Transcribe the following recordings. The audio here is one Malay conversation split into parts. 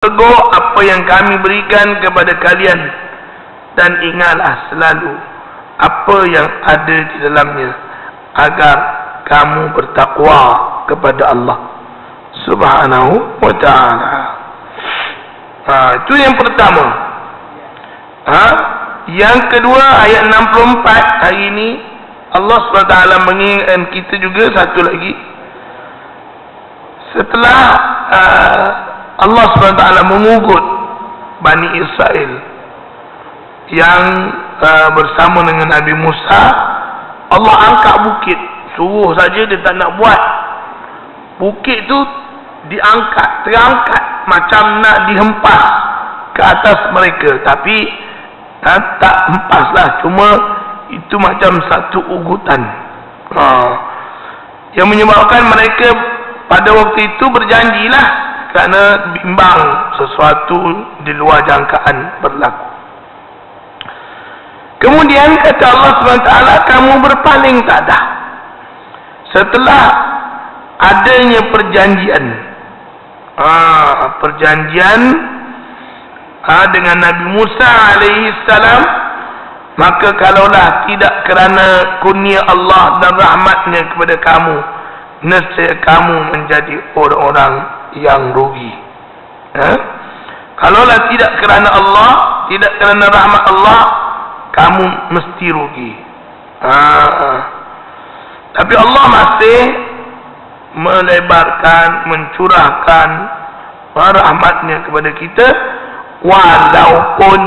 Tegur apa yang kami berikan kepada kalian, dan ingatlah selalu apa yang ada di dalamnya, agar kamu bertakwa kepada Allah Subhanahu wa ta'ala. Itu yang pertama. Yang kedua, ayat 64 hari ini Allah SWT mengingatkan kita juga satu lagi. Setelah Allah SWT mengugut Bani Israel yang bersama dengan Nabi Musa, Allah angkat bukit. Suruh saja dia tak nak buat. Bukit tu diangkat, terangkat macam nak dihempas ke atas mereka, tapi tak hempaslah, cuma itu macam satu ugutan. Yang menyebabkan mereka pada waktu itu berjanjilah, kerana bimbang sesuatu di luar jangkaan berlaku. Kemudian kata Allah SWT, kamu berpaling tak dah setelah adanya perjanjian. Perjanjian dengan Nabi Musa alaihi salam, maka kalaulah tidak kerana kurnia Allah dan rahmatnya kepada kamu, nescaya kamu menjadi orang-orang yang rugi. Kalaulah tidak kerana Allah, tidak kerana rahmat Allah, kamu mesti rugi. Tapi Allah masih melebarkan, mencurahkan rahmatnya kepada kita, walaupun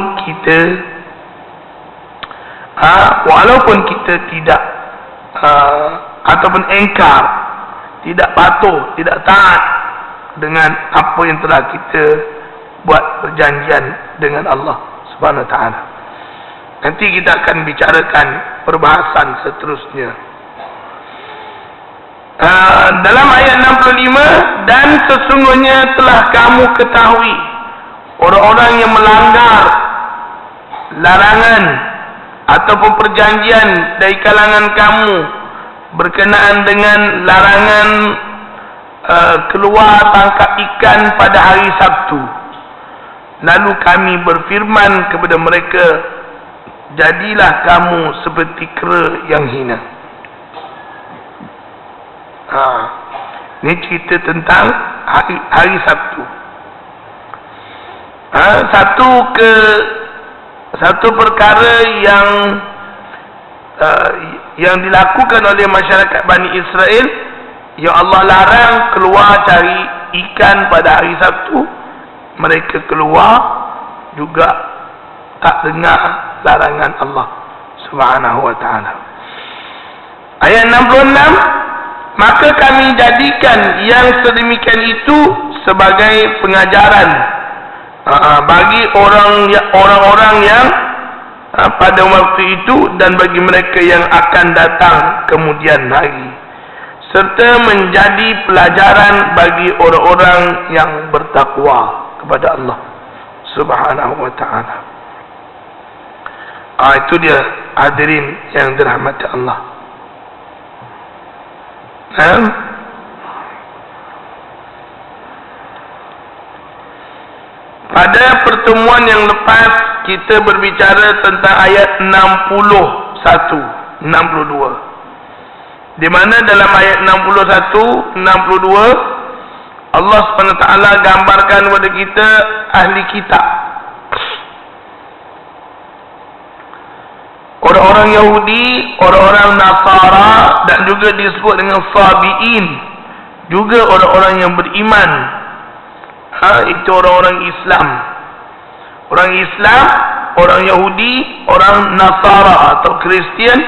kita tidak ataupun engkar, tidak patuh, tidak taat dengan apa yang telah kita buat perjanjian dengan Allah Subhanahu wa ta'ala. Nanti kita akan bicarakan perbahasan seterusnya. Dalam ayat 65, dan sesungguhnya telah kamu ketahui orang-orang yang melanggar larangan ataupun perjanjian dari kalangan kamu berkenaan dengan larangan keluar tangkap ikan pada hari Sabtu. Lalu kami berfirman kepada mereka, jadilah kamu seperti kera yang hina. Ini cerita tentang hari Sabtu. Satu perkara yang dilakukan oleh masyarakat Bani Israel, yang Allah larang keluar cari ikan pada hari Sabtu, mereka keluar juga tak dengar larangan Allah Subhanahu wa ta'ala. Ayat 66, maka kami jadikan yang sedemikian itu sebagai pengajaran bagi orang-orang yang pada waktu itu dan bagi mereka yang akan datang kemudian hari, serta menjadi pelajaran bagi orang-orang yang bertakwa kepada Allah Subhanahu wa ta'ala. Itu dia hadirin yang dirahmati Allah. Pada pertemuan yang lepas kita berbicara tentang ayat 61, 62, di mana dalam ayat 61, 62 Allah SWT gambarkan kepada kita ahli kitab, orang-orang Yahudi, orang-orang Nasara, dan juga disebut dengan Sabi'in, juga orang-orang yang beriman. Itu orang-orang Islam. Orang Islam, orang Yahudi, orang Nasara atau Kristian,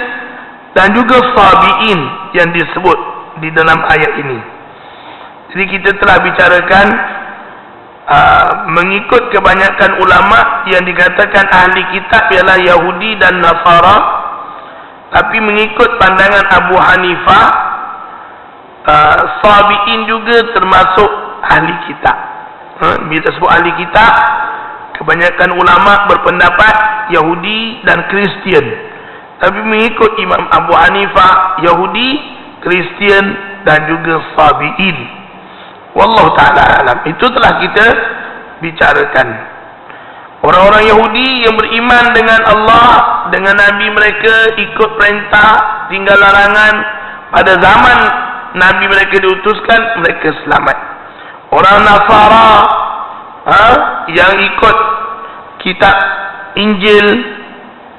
dan juga Sabi'in yang disebut di dalam ayat ini. Jadi kita telah bicarakan mengikut kebanyakan ulama yang dikatakan ahli kitab ialah Yahudi dan Nasara, tapi mengikut pandangan Abu Hanifah, Sabi'in juga termasuk ahli kitab. Bila sebut ahli kitab, kebanyakan ulama berpendapat Yahudi dan Kristian, tapi mengikut Imam Abu Hanifah, Yahudi, Kristian dan juga Sabi'in. Wallahu ta'ala alam. Itu telah kita bicarakan. Orang-orang Yahudi yang beriman dengan Allah, dengan Nabi mereka, ikut perintah, tinggal larangan, pada zaman Nabi mereka diutuskan, mereka selamat. Orang Nasara yang ikut kitab Injil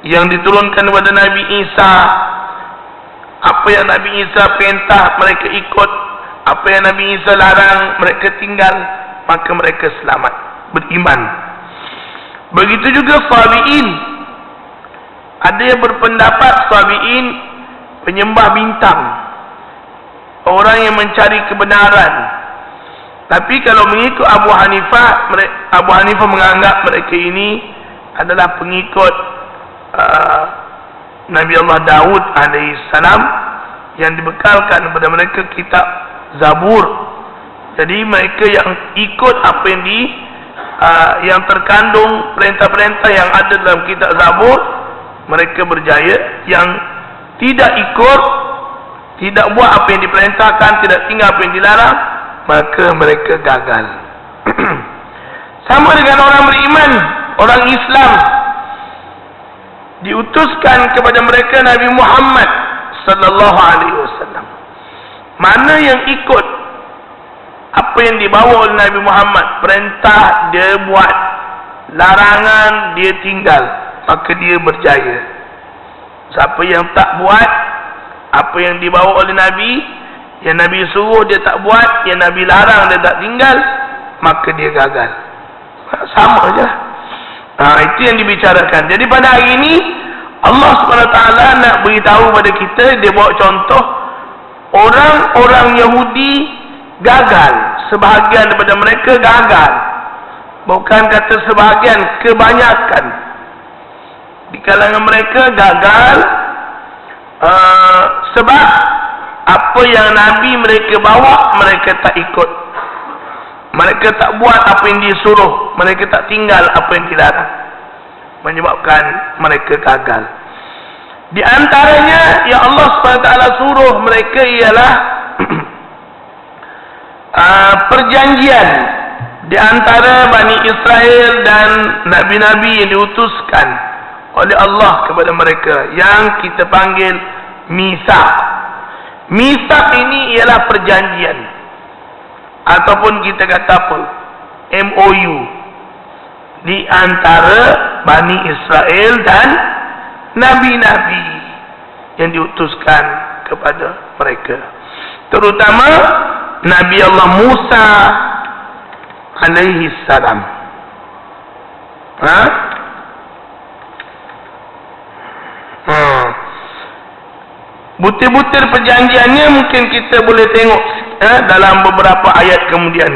yang diturunkan kepada Nabi Isa, apa yang Nabi Isa perintah mereka ikut, apa yang Nabi Isa larang mereka tinggal, maka mereka selamat, beriman. Begitu juga Sabi'in. Ada yang berpendapat Sabi'in penyembah bintang, orang yang mencari kebenaran. Tapi kalau mengikut Abu Hanifah menganggap mereka ini adalah pengikut Nabi Allah Daud alaihissalam, yang dibekalkan kepada mereka kitab Zabur. Jadi mereka yang ikut apa yang terkandung perintah-perintah yang ada dalam kitab Zabur, mereka berjaya. Yang tidak ikut, tidak buat apa yang diperintahkan, tidak tinggal apa yang dilarang, maka mereka gagal. Sama dengan orang beriman, orang Islam, diutuskan kepada mereka Nabi Muhammad sallallahu alaihi wasallam. Mana yang ikut apa yang dibawa oleh Nabi Muhammad, perintah dia buat, larangan dia tinggal, maka dia berjaya. Siapa yang tak buat apa yang dibawa oleh Nabi, yang Nabi suruh dia tak buat, yang Nabi larang dia tak tinggal, maka dia gagal. Sama je. Itu yang dibicarakan. Jadi pada hari ini Allah SWT nak beritahu pada kita, dia bawa contoh orang-orang Yahudi gagal. Sebahagian daripada mereka gagal. Bukan kata sebahagian, kebanyakan di kalangan mereka gagal sebab apa yang Nabi mereka bawa, mereka tak ikut. Mereka tak buat apa yang disuruh, mereka tak tinggal apa yang dilarang, menyebabkan mereka gagal. Di antaranya yang Allah SWT suruh mereka ialah perjanjian di antara Bani Israel dan Nabi-Nabi yang diutuskan oleh Allah kepada mereka, yang kita panggil Mitsaq. Mitsaq ini ialah perjanjian, ataupun kita kata apa, MOU, di antara Bani Israel dan Nabi-Nabi yang diutuskan kepada mereka, terutama Nabi Allah Musa alaihi salam. Butir-butir perjanjiannya mungkin kita boleh tengok dalam beberapa ayat kemudian.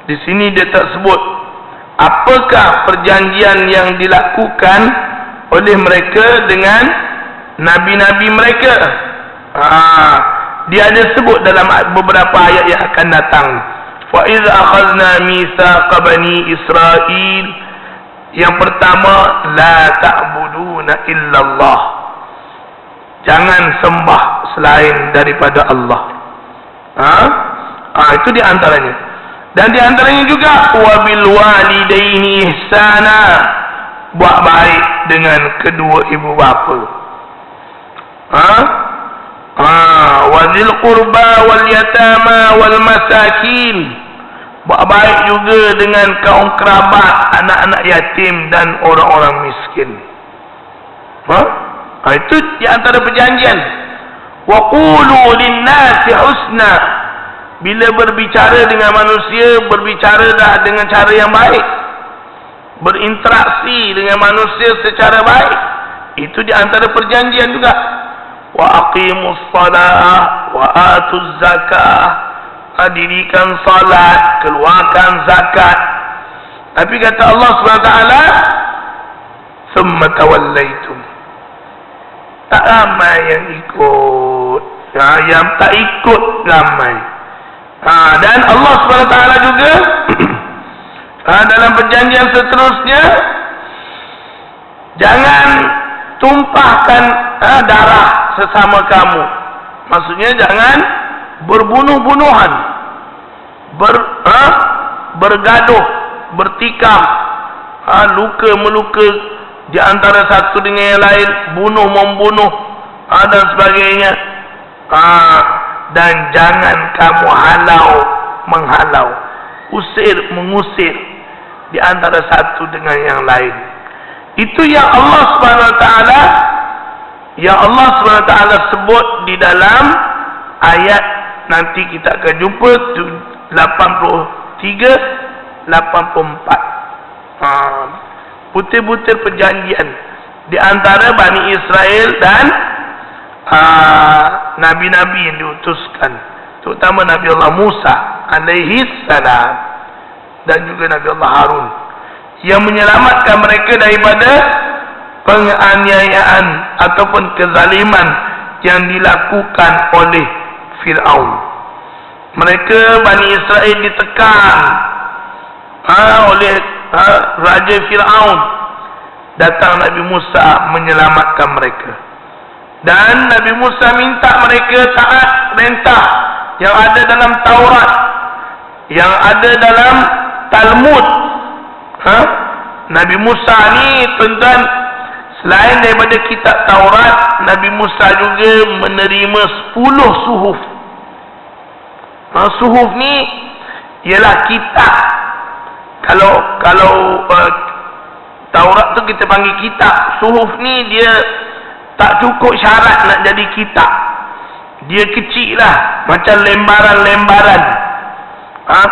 Di sini dia tak sebut apakah perjanjian yang dilakukan oleh mereka dengan Nabi-Nabi mereka. Dia ada sebut dalam beberapa ayat yang akan datang. Wa idz akhadna mitsaqa bani Israil. Yang pertama, la ta'buduna illallah. Jangan sembah selain daripada Allah. Itu di antaranya. Dan di antaranya juga wabil walidaini ihsana. Buat baik dengan kedua ibu bapa. Wazil qurba wal yatama wal masakin. Buat baik juga dengan kaum kerabat, anak-anak yatim dan orang-orang miskin. Itu di antara perjanjian. Wa qulu lin-nasi husna. Bila berbicara dengan manusia, berbicaralah dengan cara yang baik. Berinteraksi dengan manusia secara baik. Itu di antara perjanjian juga. Wa aqimus salah wa atuz zakah. Dirikan salat, keluarkan zakat. Tapi kata Allah SWT, thumma tawallaitum. Tak ramai yang ikut. Yang tak ikut ramai. Dan Allah SWT juga dalam perjanjian seterusnya, jangan tumpahkan darah sesama kamu. Maksudnya jangan berbunuh-bunuhan, bergaduh, bertikam, luka meluka di antara satu dengan yang lain, bunuh membunuh, dan sebagainya. Dan jangan kamu menghalau, mengusir di antara satu dengan yang lain. Itu yang Allah Subhanahu Wa Taala, sebut di dalam ayat, nanti kita akan jumpa 83, 84. Butir-butir perjanjian di antara Bani Israel dan nabi-nabi yang diutuskan, terutama Nabi Allah Musa alaihi salam dan juga Nabi Allah Harun, yang menyelamatkan mereka daripada penganiayaan ataupun kezaliman yang dilakukan oleh Fir'aun. Mereka Bani Israel ditekan oleh Raja Fir'aun. Datang Nabi Musa menyelamatkan mereka, dan Nabi Musa minta mereka taat perintah yang ada dalam Taurat, yang ada dalam Talmud. Nabi Musa ni tuan-tuan, selain daripada kitab Taurat, Nabi Musa juga menerima 10 suhuf. Suhuf ni ialah kitab. Kalau Taurat tu kita panggil kitab, suhuf ni dia tak cukup syarat nak jadi kitab. Dia kecil lah, macam lembaran-lembaran.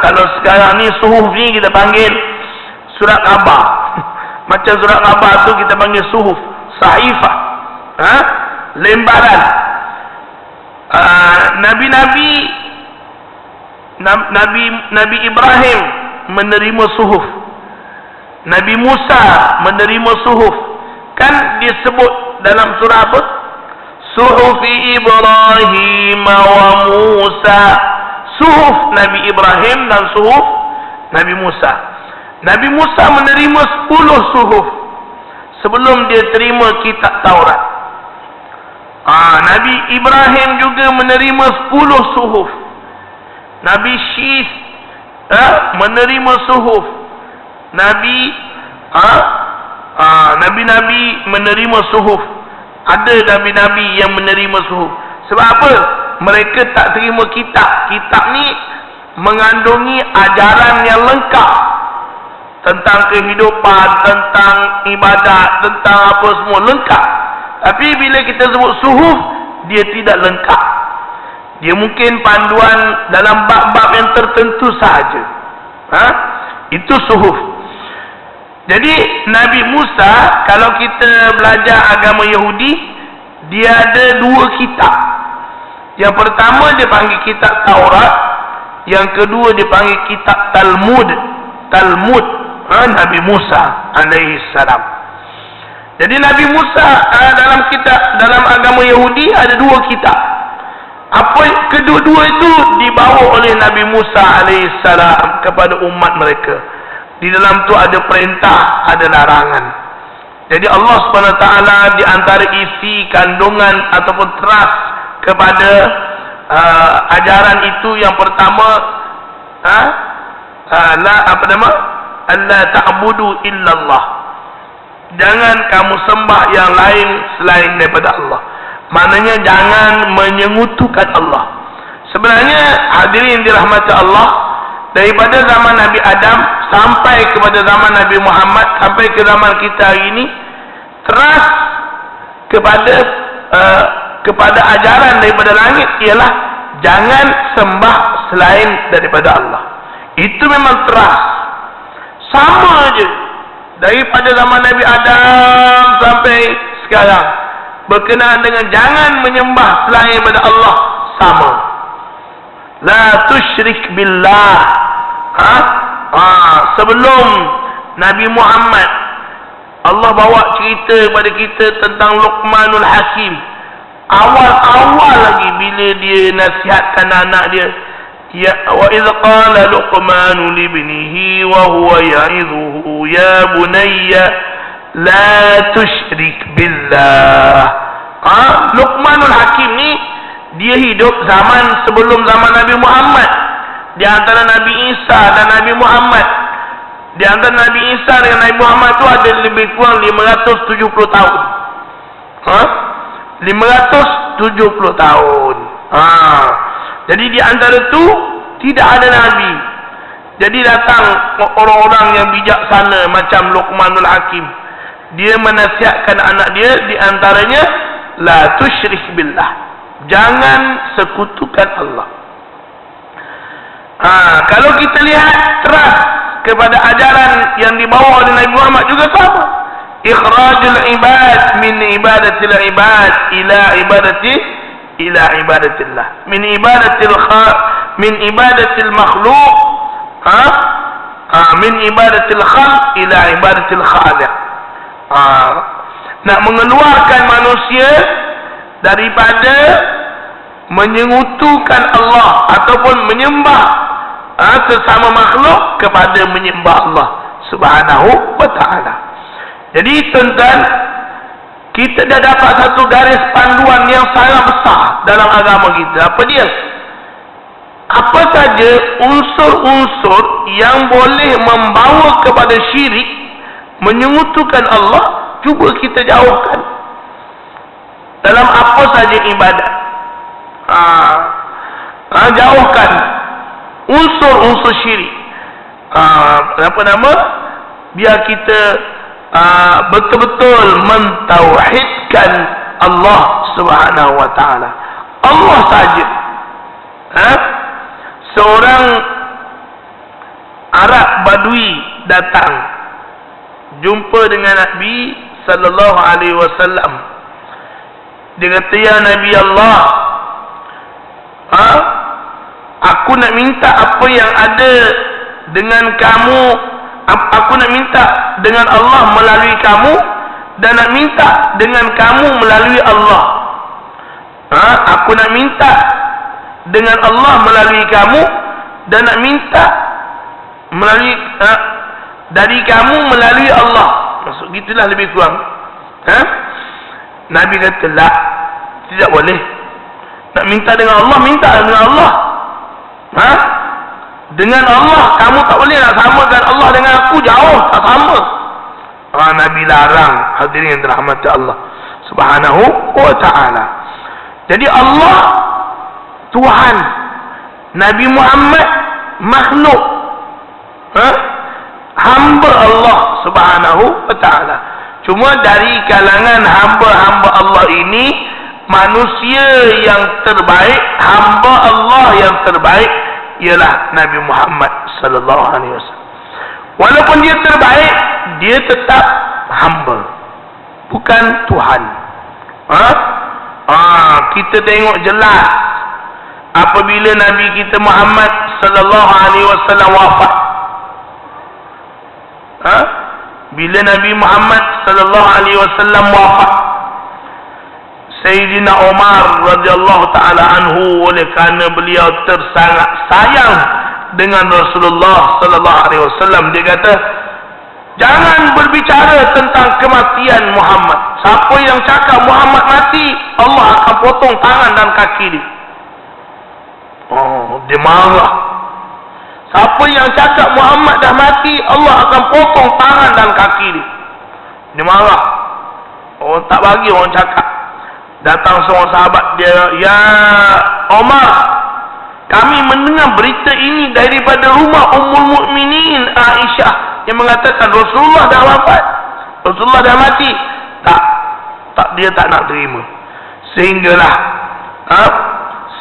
Kalau sekarang ni suhuf ni kita panggil surat khabar. Macam surat khabar tu kita panggil suhuf, sahifah, lembaran. Nabi Ibrahim menerima suhuf, Nabi Musa menerima suhuf. Kan disebut dalam surah apa? Suhufi Ibrahim wa Musa. Suhuf Nabi Ibrahim dan suhuf Nabi Musa. Nabi Musa menerima 10 suhuf sebelum dia terima kitab Taurat. Nabi Ibrahim juga menerima 10 suhuf. Nabi Syis menerima suhuf. Nabi-nabi menerima suhuf. Ada nabi-nabi yang menerima suhuf. Sebab apa? Mereka tak terima kitab. Kitab ni mengandungi ajaran yang lengkap tentang kehidupan, tentang ibadat, tentang apa semua lengkap. Tapi bila kita sebut suhuf, dia tidak lengkap. Dia mungkin panduan dalam bab-bab yang tertentu sahaja. Itu suhuf. Jadi Nabi Musa, kalau kita belajar agama Yahudi, dia ada 2 kitab. Yang pertama dia panggil kitab Taurat, yang kedua dia panggil kitab Talmud. Nabi Musa alaihi salam. Jadi Nabi Musa dalam agama Yahudi ada 2 kitab. Kedua-dua itu dibawa oleh Nabi Musa alaihi salam kepada umat mereka. Di dalam tu ada perintah, ada larangan. Jadi Allah SWT di antara isi kandungan ataupun teras kepada ajaran itu, yang pertama Allah ta'budu illallah. Jangan kamu sembah yang lain selain daripada Allah. Maknanya jangan menyengutukan Allah. Sebenarnya hadirin dirahmati Allah, daripada zaman Nabi Adam sampai kepada zaman Nabi Muhammad, sampai ke zaman kita hari ini, teras kepada ajaran daripada langit ialah jangan sembah selain daripada Allah. Itu memang teras, sama je daripada zaman Nabi Adam sampai sekarang. Berkenaan dengan jangan menyembah selain daripada Allah, sama. La tusyrik billah. Sebelum Nabi Muhammad, Allah bawa cerita kepada kita tentang Luqmanul Hakim. Awal-awal lagi bila dia nasihatkan anak dia, ya wa idh qala Luqmanu li ibnihi wa huwa ya'idhuhu ya bunayya la tusyrik billah. Luqmanul Hakim ni Dia hidup zaman sebelum zaman Nabi Muhammad. Di antara Nabi Isa dan Nabi Muhammad, di antara Nabi Isa dengan Nabi Muhammad itu ada lebih kurang 570 tahun. 570 tahun. Jadi di antara itu tidak ada Nabi. Jadi datang orang-orang yang bijaksana macam Luqmanul Hakim. Dia menasihatkan anak dia, di antaranya la tusyrik billah, jangan sekutukan Allah. Kalau kita lihat teras kepada ajaran yang dibawa oleh Nabi Muhammad juga sama. Ikhrajul ibad min ibadatil ibad ila ibadatillah, min ibadatil makhluk, min ibadatil khalq ila ibadatil khaliq. Nak mengeluarkan manusia daripada menyekutukan Allah ataupun menyembah sesama makhluk kepada menyembah Allah Subhanahu wa ta'ala. Jadi tuan-tuan, kita dah dapat satu garis panduan yang sangat besar dalam agama kita. Apa dia? Apa saja unsur-unsur yang boleh membawa kepada syirik, menyekutukan Allah, cuba kita jauhkan dalam apa saja ibadat. Jauhkan unsur-unsur syirik. Apa nama? Biar kita betul-betul mentauhidkan Allah Subhanahu wa ta'ala. Allah saja. Seorang Arab Badui datang jumpa dengan Nabi sallallahu alaihi wasallam. Dia kata, ya Nabi Allah, aku nak minta apa yang ada dengan kamu, aku nak minta dengan Allah melalui kamu, dan nak minta dengan kamu melalui Allah. Aku nak minta dengan Allah melalui kamu, dan nak minta melalui dari kamu melalui Allah. Maksud gitulah lebih kurang. Nabi kata, la, tidak boleh. Nak minta dengan Allah, minta dengan Allah. Dengan Allah kamu tak boleh nak samakan Allah dengan aku, jauh, tak sama. Nabi larang, hadirin yang dirahmati Allah Subhanahu wa ta'ala. Jadi Allah Tuhan, Nabi Muhammad makhluk, hamba Allah Subhanahu wa ta'ala. Cuma dari kalangan hamba-hamba Allah ini, manusia yang terbaik, hamba Allah yang terbaik ialah Nabi Muhammad sallallahu alaihi wasallam. Walaupun dia terbaik, dia tetap hamba, bukan Tuhan. Kita tengok jelas apabila Nabi kita Muhammad sallallahu alaihi wasallam wafat. Bila Nabi Muhammad sallallahu alaihi wasallam wafat, Sayyidina Umar radhiyallahu taala anhu, oleh kerana beliau tersangat sayang dengan Rasulullah sallallahu alaihi wasallam, dia kata, jangan berbicara tentang kematian Muhammad. Siapa yang cakap Muhammad mati, Allah akan potong tangan dan kaki dia. Dia marah. Siapa yang cakap Muhammad dah mati, Allah akan potong tangan dan kaki dia. Dia marah. Tak bagi orang cakap. Datang seorang sahabat dia, ya Umar, kami mendengar berita ini daripada rumah Ummul Mukminin Aisyah yang mengatakan Rasulullah dah wafat, Rasulullah dah mati. Dia tak nak terima. Sehinggalah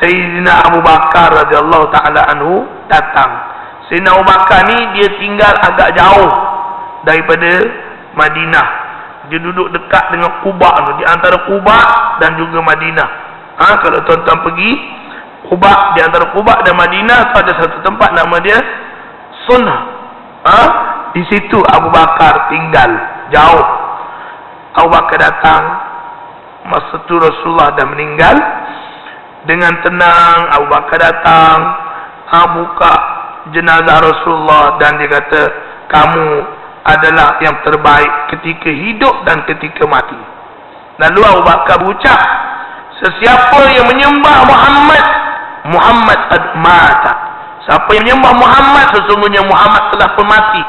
Sayyidina Abu Bakar radhiyallahu taala anhu datang. Sayyidina Abu Bakar ni dia tinggal agak jauh daripada Madinah. Dia duduk dekat dengan Quba tu, di antara Quba dan juga Madinah. Kalau tuan-tuan pergi Quba, di antara Quba dan Madinah tu ada satu tempat nama dia Sunnah. Di situ Abu Bakar tinggal jauh. Abu Bakar datang masa tu Rasulullah dah meninggal. Dengan tenang Abu Bakar datang, buka jenazah Rasulullah, dan dia kata, kamu adalah yang terbaik ketika hidup dan ketika mati. Lalu Abu Bakar berucap, Sesiapa yang menyembah Muhammad, Muhammad qad mata. Siapa yang menyembah Muhammad, sesungguhnya Muhammad telah pun mati.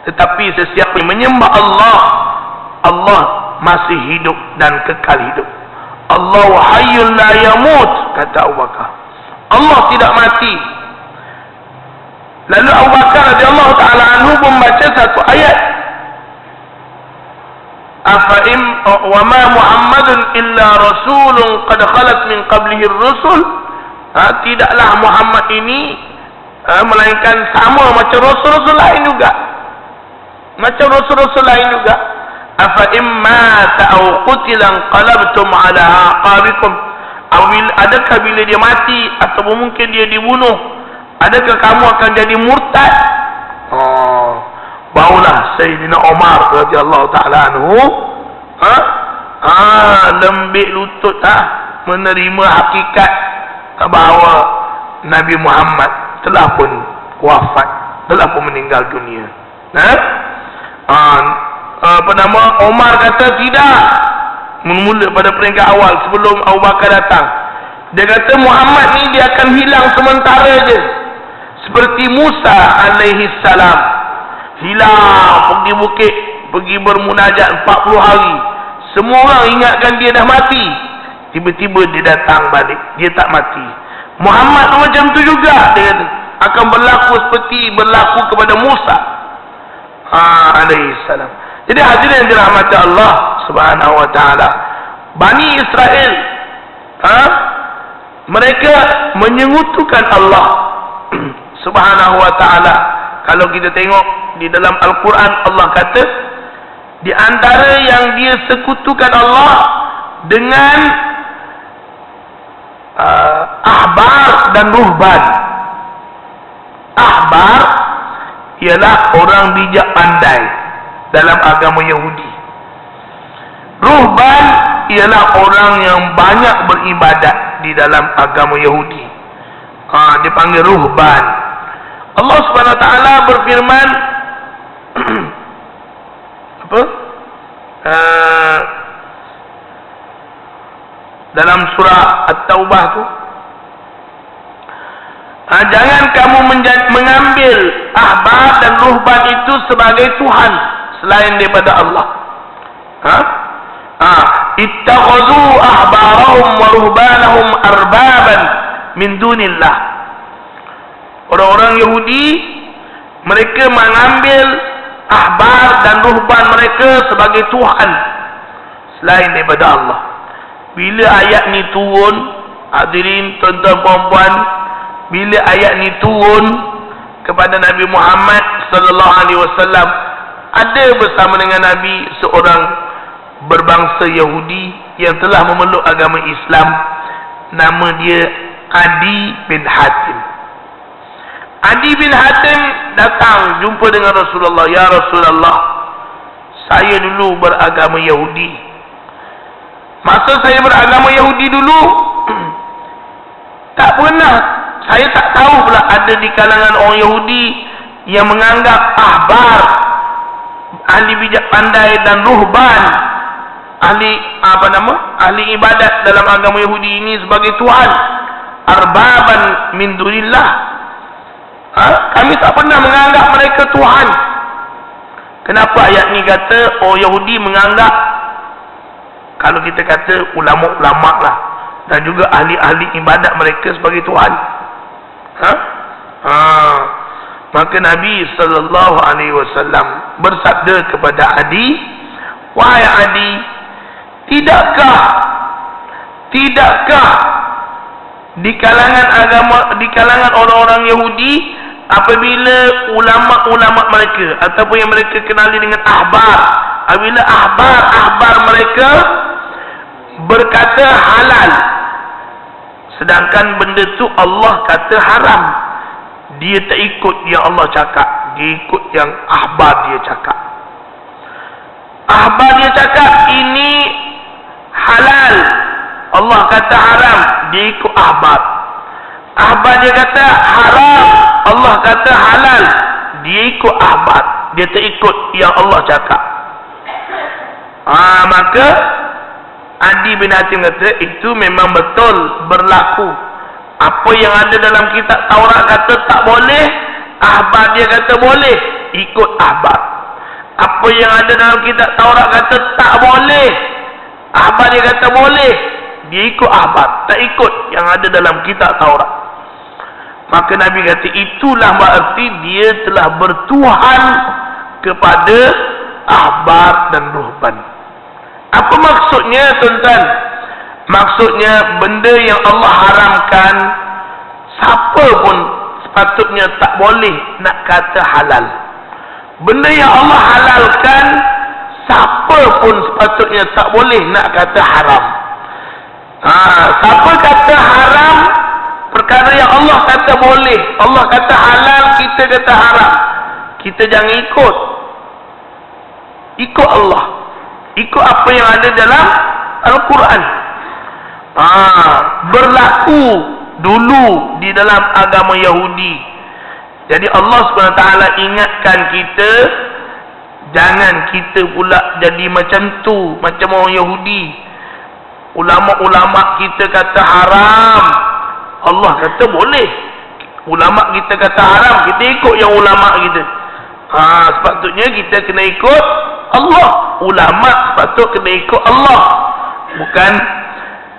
Tetapi sesiapa yang menyembah Allah, Allah masih hidup dan kekal hidup. Allahu hayyul la yamut, kata Abu Bakar. Allah tidak mati. Lalu Abu Bakar radhiyallahu taala anhu membaca satu ayat, afa'im wa ma Muhammadun illa rasulun qad khalat min qablihi ar-rusul. Tidaklah Muhammad ini melainkan sama macam rasul-rasul lain juga. Macam rasul-rasul lain juga. Afa'im mata aw qutila qalabtum ala aqabikum. Adakah bila dia mati atau mungkin dia dibunuh, adakah kamu akan jadi murtad? Barulah Sayyidina Umar radhiyallahu taala anhu lembik lutut menerima hakikat bahawa Nabi Muhammad telah pun wafat, telah pun meninggal dunia. Umar kata tidak, mula pada peringkat awal sebelum Abu Bakar datang. Dia kata Muhammad ni dia akan hilang sementara je, seperti Musa alaihi salam hilang pergi bukit, pergi bermunajat 40 hari. Semua orang ingatkan dia dah mati, tiba-tiba dia datang balik, dia tak mati. Muhammad macam tu juga, dia akan berlaku seperti berlaku kepada Musa alaihi salam. Jadi hadirin yang dirahmati Allah Subhanahu wa taala, Bani Israel mereka menyengutukan Allah Subhanahu wa taala. Kalau kita tengok di dalam Al-Quran, Allah kata di antara yang dia sekutukan Allah dengan ahbar dan ruhban. Ahbar ialah orang bijak pandai dalam agama Yahudi. Ruhban ialah orang yang banyak beribadat di dalam agama Yahudi. Dipanggil ruhban. Allah Subhanahu wa taala berfirman apa? Dalam surah At-Taubah tu, jangan kamu mengambil ahbar dan ruhban itu sebagai Tuhan selain daripada Allah. Ittakhadhu ahbarahum wa ruhbanahum arbaban min dunillah. Orang-orang Yahudi mereka mengambil ahbar dan ruhban mereka sebagai Tuhan selain daripada Allah. Bila ayat ni turun, hadirin tuan-tuan puan-puan, bila ayat ni turun kepada Nabi Muhammad sallallahu alaihi wasallam, ada bersama dengan Nabi seorang berbangsa Yahudi yang telah memeluk agama Islam. Nama dia Adi bin Hatim. Adi bin Hatim datang jumpa dengan Rasulullah. Ya Rasulullah, saya dulu beragama Yahudi. Masa saya beragama Yahudi dulu, tak pernah, saya tak tahu pula ada di kalangan orang Yahudi yang menganggap ahbar, ahli bijak pandai dan ruhban, ahli ibadat dalam agama Yahudi ini sebagai Tuhan. Arbaban min dunillah. Kami tak pernah menganggap mereka Tuhan. Kenapa ayat ni kata orang Yahudi menganggap, kalau kita kata ulama-ulama lah, dan juga ahli-ahli ibadat mereka sebagai Tuhan? Maka Nabi sallallahu alaihi wasallam bersabda kepada Adi, wahai Adi, tidakkah di kalangan orang-orang Yahudi, apabila ulama-ulama mereka ataupun yang mereka kenali dengan ahbar, apabila ahbar mereka berkata halal, sedangkan benda tu Allah kata haram, dia tak ikut yang Allah cakap, dia ikut yang ahbar dia cakap. Ahbar dia cakap ini halal, Allah kata haram, dia ikut ahbar. Ahbar dia kata haram, Allah kata halal, dia ikut ahbar, dia tak ikut yang Allah cakap. Maka Adi bin Hatim kata, itu memang betul berlaku. Apa yang ada dalam kitab Taurat kata tak boleh, ahbar dia kata boleh, ikut ahbar. Apa yang ada dalam kitab Taurat kata tak boleh, ahbar dia kata boleh, dia ikut ahbar, tak ikut yang ada dalam kitab Taurat. Maka Nabi kata, itulah berarti dia telah bertuhan kepada ahbar dan ruhban. Apa maksudnya, tuan-tuan? Maksudnya benda yang Allah haramkan, siapa pun sepatutnya tak boleh nak kata halal. Benda yang Allah halalkan, siapa pun sepatutnya tak boleh nak kata haram. Siapa kata haram, perkara yang Allah kata boleh, Allah kata halal, kita kata haram, kita jangan ikut. Ikut Allah, ikut apa yang ada dalam Al-Quran. Berlaku dulu di dalam agama Yahudi. Jadi Allah SWT ingatkan kita, jangan kita pula jadi macam tu, macam orang Yahudi. Ulama-ulama kita kata haram, Allah kata boleh. Ulama kita kata haram, kita ikut yang ulama kita. Sepatutnya kita kena ikut Allah. Ulama sepatut kena ikut Allah. Bukan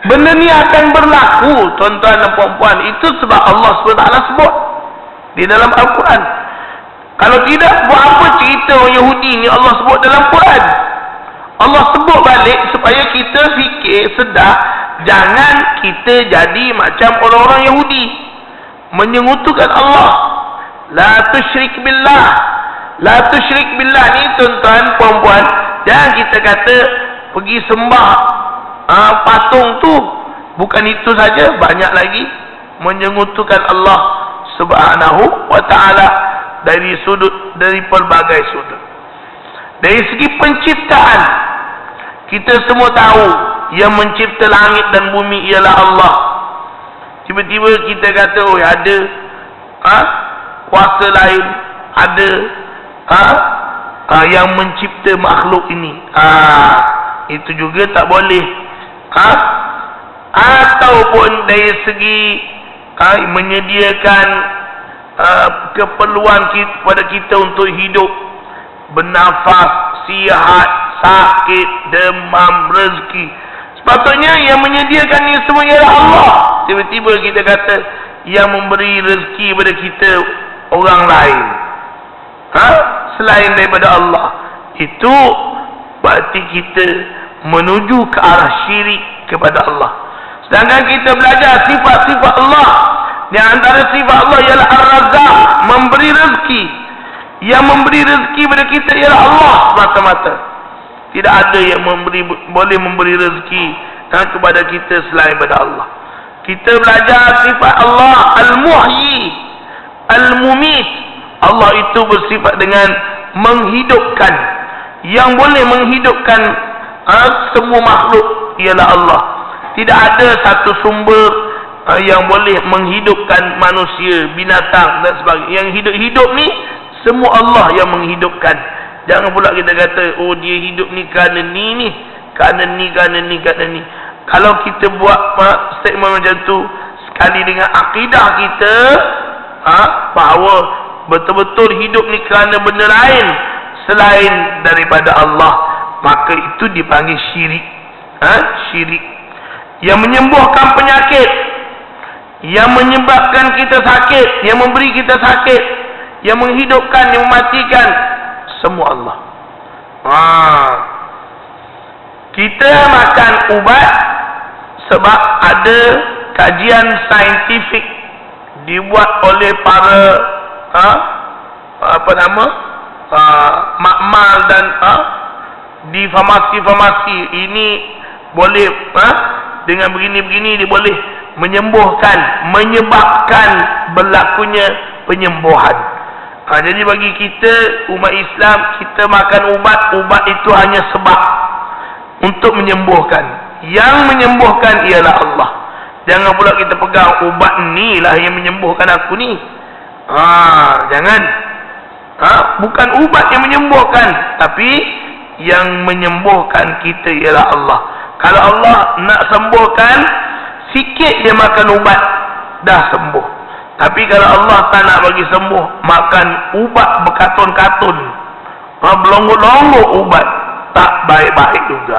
benda ni akan berlaku, tuan-tuan dan puan-puan. Itu sebab Allah SWT sebut di dalam Al-Quran. Kalau tidak, buat apa cerita orang Yahudi ni Allah sebut dalam Quran? Allah sebut balik supaya kita fikir, sedar, jangan kita jadi macam orang-orang Yahudi, menyengutukan Allah. La tusyrik billah. La tusyrik billah ni, tuan-tuan, puan-puan, jangan kita kata pergi sembah patung tu. Bukan itu saja, banyak lagi menyengutukan Allah Subhanahu wa ta'ala dari pelbagai sudut. Dari segi penciptaan, kita semua tahu yang mencipta langit dan bumi ialah Allah. Tiba-tiba kita kata, oh ada kuasa lain, ada yang mencipta makhluk ini. Itu juga tak boleh. Ataupun dari segi menyediakan keperluan kepada kita untuk hidup, bernafas, sihat, sakit, demam, rezeki. Sepatutnya yang menyediakan ini semua ialah Allah. Tiba-tiba kita kata yang memberi rezeki kepada kita orang lain, selain daripada Allah. Itu berarti kita menuju ke arah syirik kepada Allah. Sedangkan kita belajar sifat-sifat Allah. Di antara sifat Allah ialah Ar-Razzaq, memberi rezeki. Yang memberi rezeki kepada kita ialah Allah semata-mata. Tidak ada yang boleh memberi rezeki kepada kita selain daripada Allah. Kita belajar sifat Allah Al-Muhyi, Al-Mumit. Allah itu bersifat dengan menghidupkan. Yang boleh menghidupkan semua makhluk ialah Allah. Tidak ada satu sumber yang boleh menghidupkan manusia, binatang dan sebagainya. Yang hidup-hidup ni semua Allah yang menghidupkan. Jangan pula kita kata, oh dia hidup ni kerana ni, kerana ni. Kalau kita buat statement macam tu sekali dengan akidah kita, bahawa betul-betul hidup ni kerana benda lain selain daripada Allah, maka itu dipanggil syirik. Syirik yang menyembuhkan penyakit, yang menyebabkan kita sakit, yang memberi kita sakit, yang menghidupkan, yang mematikan, semua Allah. Kita makan ubat sebab ada kajian saintifik dibuat oleh para makmal dan di farmasi-farmasi. Ini boleh dengan begini-begini dia boleh menyembuhkan, menyebabkan berlakunya penyembuhan. Jadi bagi kita umat Islam, kita makan ubat itu hanya sebab untuk menyembuhkan. Yang menyembuhkan ialah Allah. Jangan pula kita pegang ubat ni lah yang menyembuhkan aku ni. Jangan. Bukan ubat yang menyembuhkan, tapi yang menyembuhkan kita ialah Allah. Kalau Allah nak sembuhkan, sikit dia makan ubat, dah sembuh. Tapi kalau Allah tak nak bagi sembuh, makan ubat berkatun-katun, berlonggok-longgok ubat, tak baik-baik juga.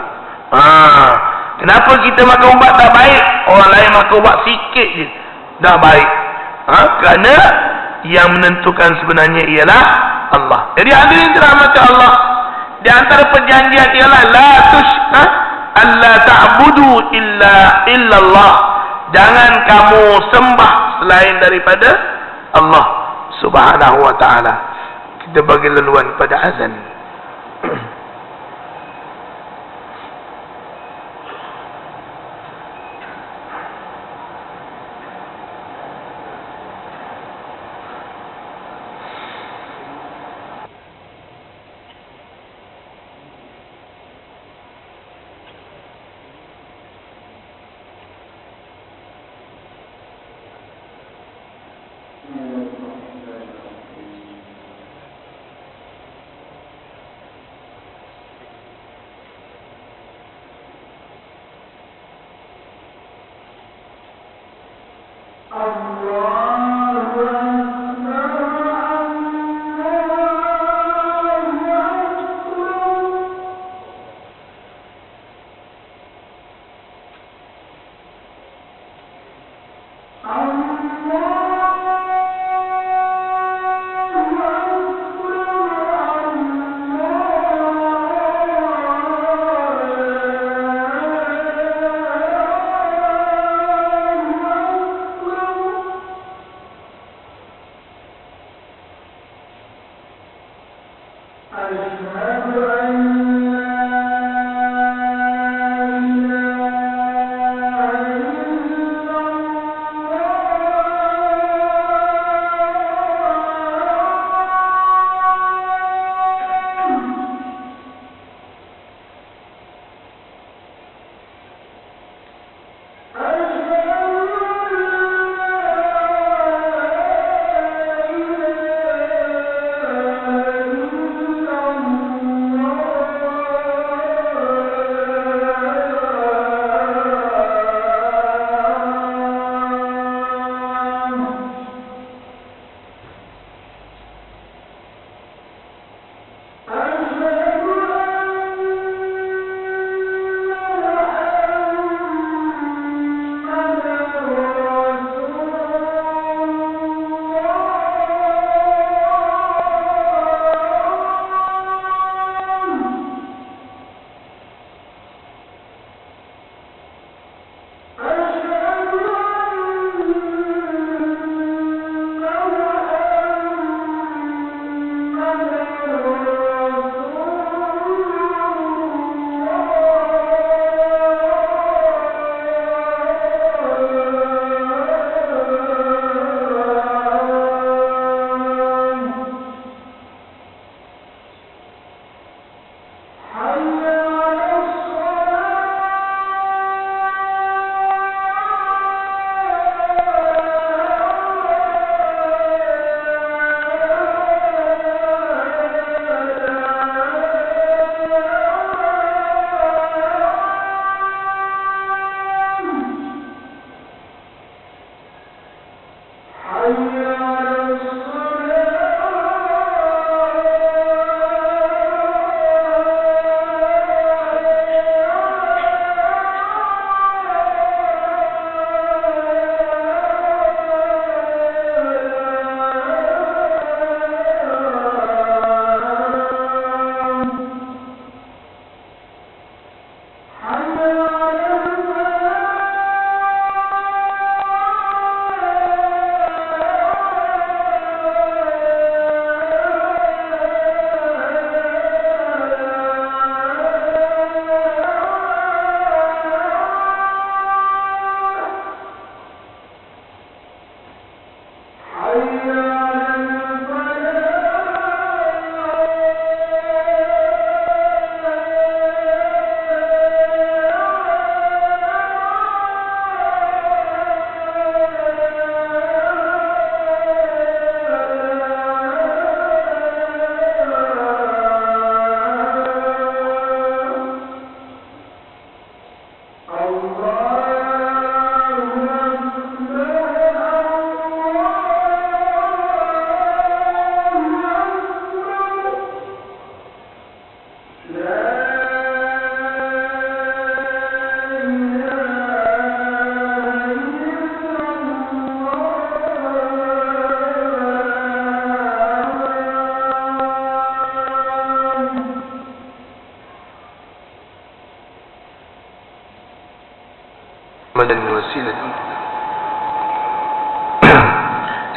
Kenapa kita makan ubat tak baik? Orang lain makan ubat sikit je dah baik. Kerana yang menentukan sebenarnya ialah Allah. Jadi hadirin dirahmati Allah, di antara perjanjian ialah alla ta'budu illallah. Jangan kamu sembah selain daripada Allah Subhanahu wa ta'ala. Kita bagi laluan pada azan.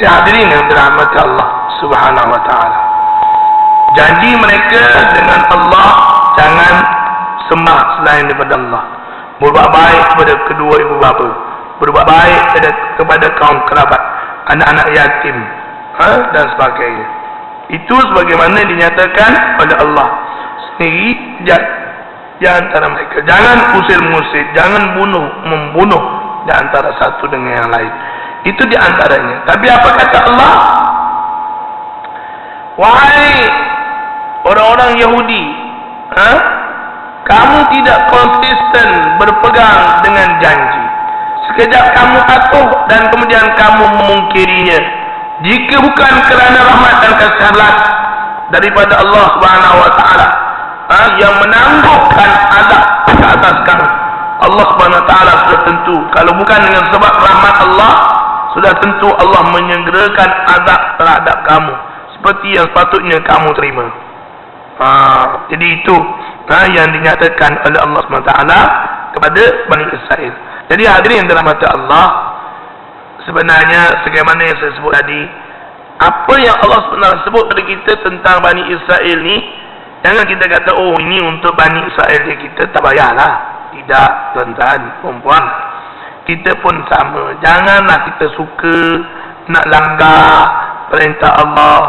Ya hadirin yang dirahmati Allah Subhanahu wa taala. Janji mereka dengan Allah, jangan sembah selain daripada Allah. Berbuat baik kepada kedua ibu bapa, berbuat baik kepada kaum kerabat, anak-anak yatim, dan sebagainya. Itu sebagaimana dinyatakan oleh Allah sendiri di antara mereka. Jangan usir-mengusir, jangan membunuh di antara satu dengan yang lain. Itu di antaranya. Tapi apa kata Allah? Wahai orang-orang Yahudi, kamu tidak konsisten berpegang dengan janji. Sekejap kamu patuh dan kemudian kamu memungkirinya. Jika bukan kerana rahmat dan kasih daripada Allah Subhanahu wa taala yang menangguhkan azab ke atas kamu, Allah Subhanahu wa taala sudah tentu, kalau bukan dengan sebab rahmat Allah, sudah tentu Allah menyegerakan azab terhadap kamu seperti yang sepatutnya kamu terima. Jadi itu yang dinyatakan oleh Allah Subhanahu wa taala kepada Bani Israel. Jadi hadirin yang dirahmati Allah, sebenarnya sebagaimana yang saya sebut tadi, apa yang Allah sebenarnya sebut kepada kita tentang Bani Israel ni, jangan kita kata oh ini untuk Bani Israel je, kita tak payahlah. Tidak, tuan-tuan, perempuan, kita pun sama. Janganlah kita suka nak langgar perintah Allah,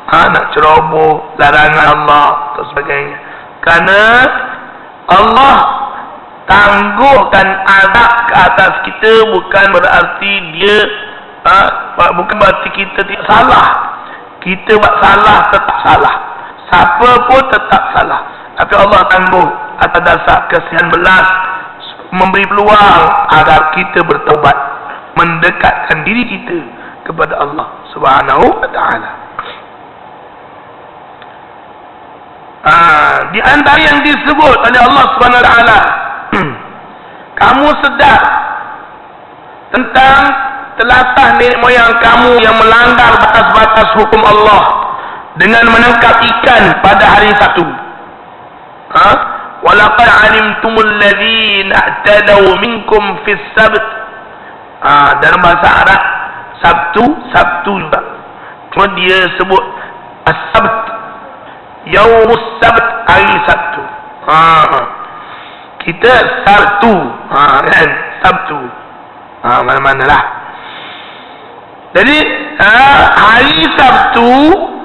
nak ceroboh larangan Allah dan sebagainya. Kerana Allah tangguhkan azab ke atas kita bukan berarti dia bukan berarti kita tidak salah. Kita buat salah tetap salah, siapa pun tetap salah, tapi Allah tangguh atas dasar kasihan belas, memberi peluang agar kita bertaubat, mendekatkan diri kita kepada Allah Subhanahu wa taala. Di antara yang disebut oleh Allah Subhanahu wa taala, kamu sedar tentang telatah nenek moyang kamu yang melanggar batas-batas hukum Allah dengan menangkap ikan pada hari Sabtu. Walaqad alimtumul ladzina i'tadaw minkum fis sabt. Dalam bahasa Arab Sabtu juga, cuma dia sebut as-sabt, yaumus sabt, hari Sabtu. Kita Sabtu, kan, Sabtu, mana-manalah. Jadi hari Sabtu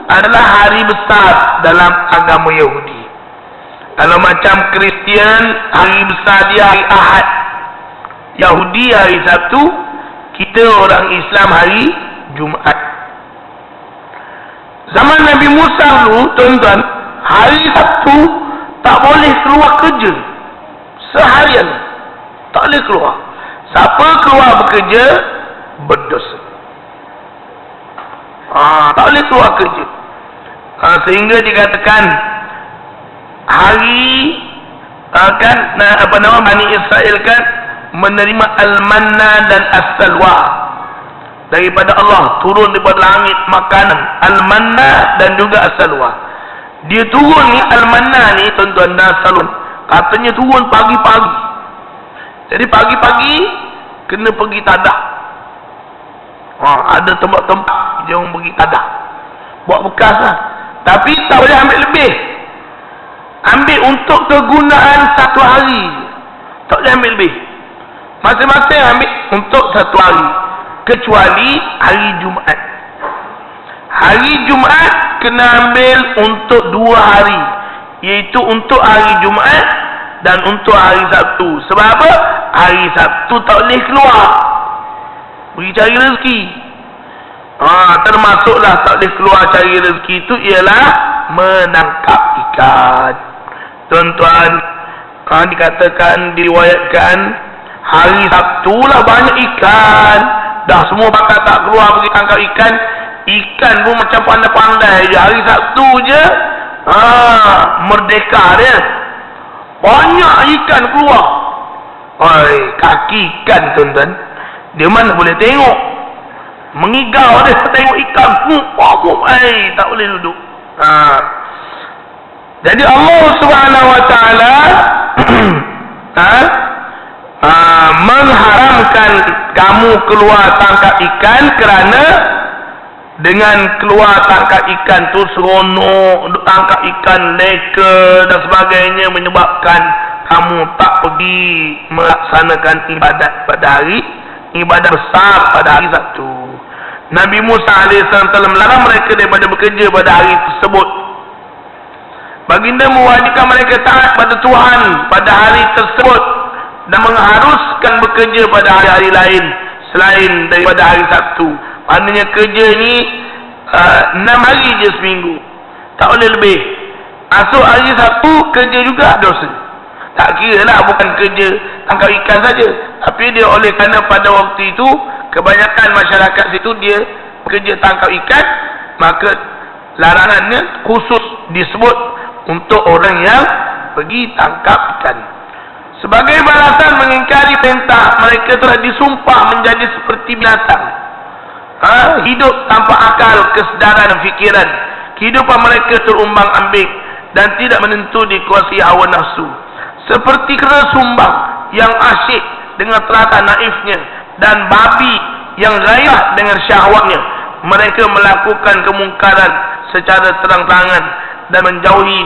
adalah hari besar dalam agama Yahudi. Kalau macam Kristian, hari besar dia hari Ahad. Yahudi hari Sabtu, kita orang Islam hari Jumaat. Zaman Nabi Musa dulu, tuan-tuan, hari Sabtu tak boleh keluar kerja seharian, tak boleh keluar. Siapa keluar bekerja berdosa. Tak boleh keluar kerja. Sehingga dikatakan hari Bani Israel kan menerima al-manna dan as-salwa daripada Allah, turun daripada langit makanan al-manna dan juga as-salwa. Dia turun ni, al-manna ni tuan-tuan dan salun, katanya turun pagi-pagi. Jadi pagi-pagi kena pergi tadah. Ada tempat-tempat dia orang pergi tadah, buat bekas lah. Tapi tak boleh ambil lebih. Ambil untuk kegunaan satu hari, tak boleh ambil lebih. Masing-masing ambil untuk satu hari, kecuali hari Jumaat. Hari Jumaat kena ambil untuk 2 hari, iaitu untuk hari Jumaat dan untuk hari Sabtu. Sebab apa? Hari Sabtu tak boleh keluar pergi cari rezeki. Termasuklah tak boleh keluar cari rezeki itu ialah menangkap ikan. Tuan-tuan, dikatakan, diriwayatkan, hari Sabtu lah banyak ikan. Dah semua bakal tak keluar pergi tangkap ikan. Ikan pun macam pandai-pandai je. Hari Sabtu je merdeka dia, banyak ikan keluar. Kaki ikan, tuan-tuan, dia mana boleh tengok, mengigau dia tengok ikan, tak boleh duduk. Jadi Allah Subhanahu wa taala mengharamkan kamu keluar tangkap ikan kerana dengan keluar tangkap ikan tu seronok, tangkap ikan leka dan sebagainya, menyebabkan kamu tak pergi melaksanakan ibadat pada hari ibadat besar pada hari Sabtu. Nabi Musa AS telah melarang mereka daripada bekerja pada hari tersebut. Baginda mewajibkan mereka taat pada Tuhan pada hari tersebut dan mengharuskan bekerja pada hari-hari lain selain daripada hari Sabtu. Maknanya kerja ni 6 hari je seminggu, tak boleh lebih. Masuk hari Sabtu kerja juga dosa. Tak kira lah bukan kerja tangkap ikan saja, tapi dia oleh kerana pada waktu itu kebanyakan masyarakat situ dia bekerja tangkap ikan, maka larangannya khusus disebut untuk orang yang pergi tangkap ikan. Sebagai balasan mengingkari perintah, mereka telah disumpah menjadi seperti binatang, hidup tanpa akal, kesedaran dan fikiran. Kehidupan mereka terumbang-ambing dan tidak menentu dikuasai hawa nafsu. Seperti kera sumbang yang asyik dengan terata naifnya dan babi yang gairah dengan syahwatnya, mereka melakukan kemungkaran secara terang-terangan dan menjauhi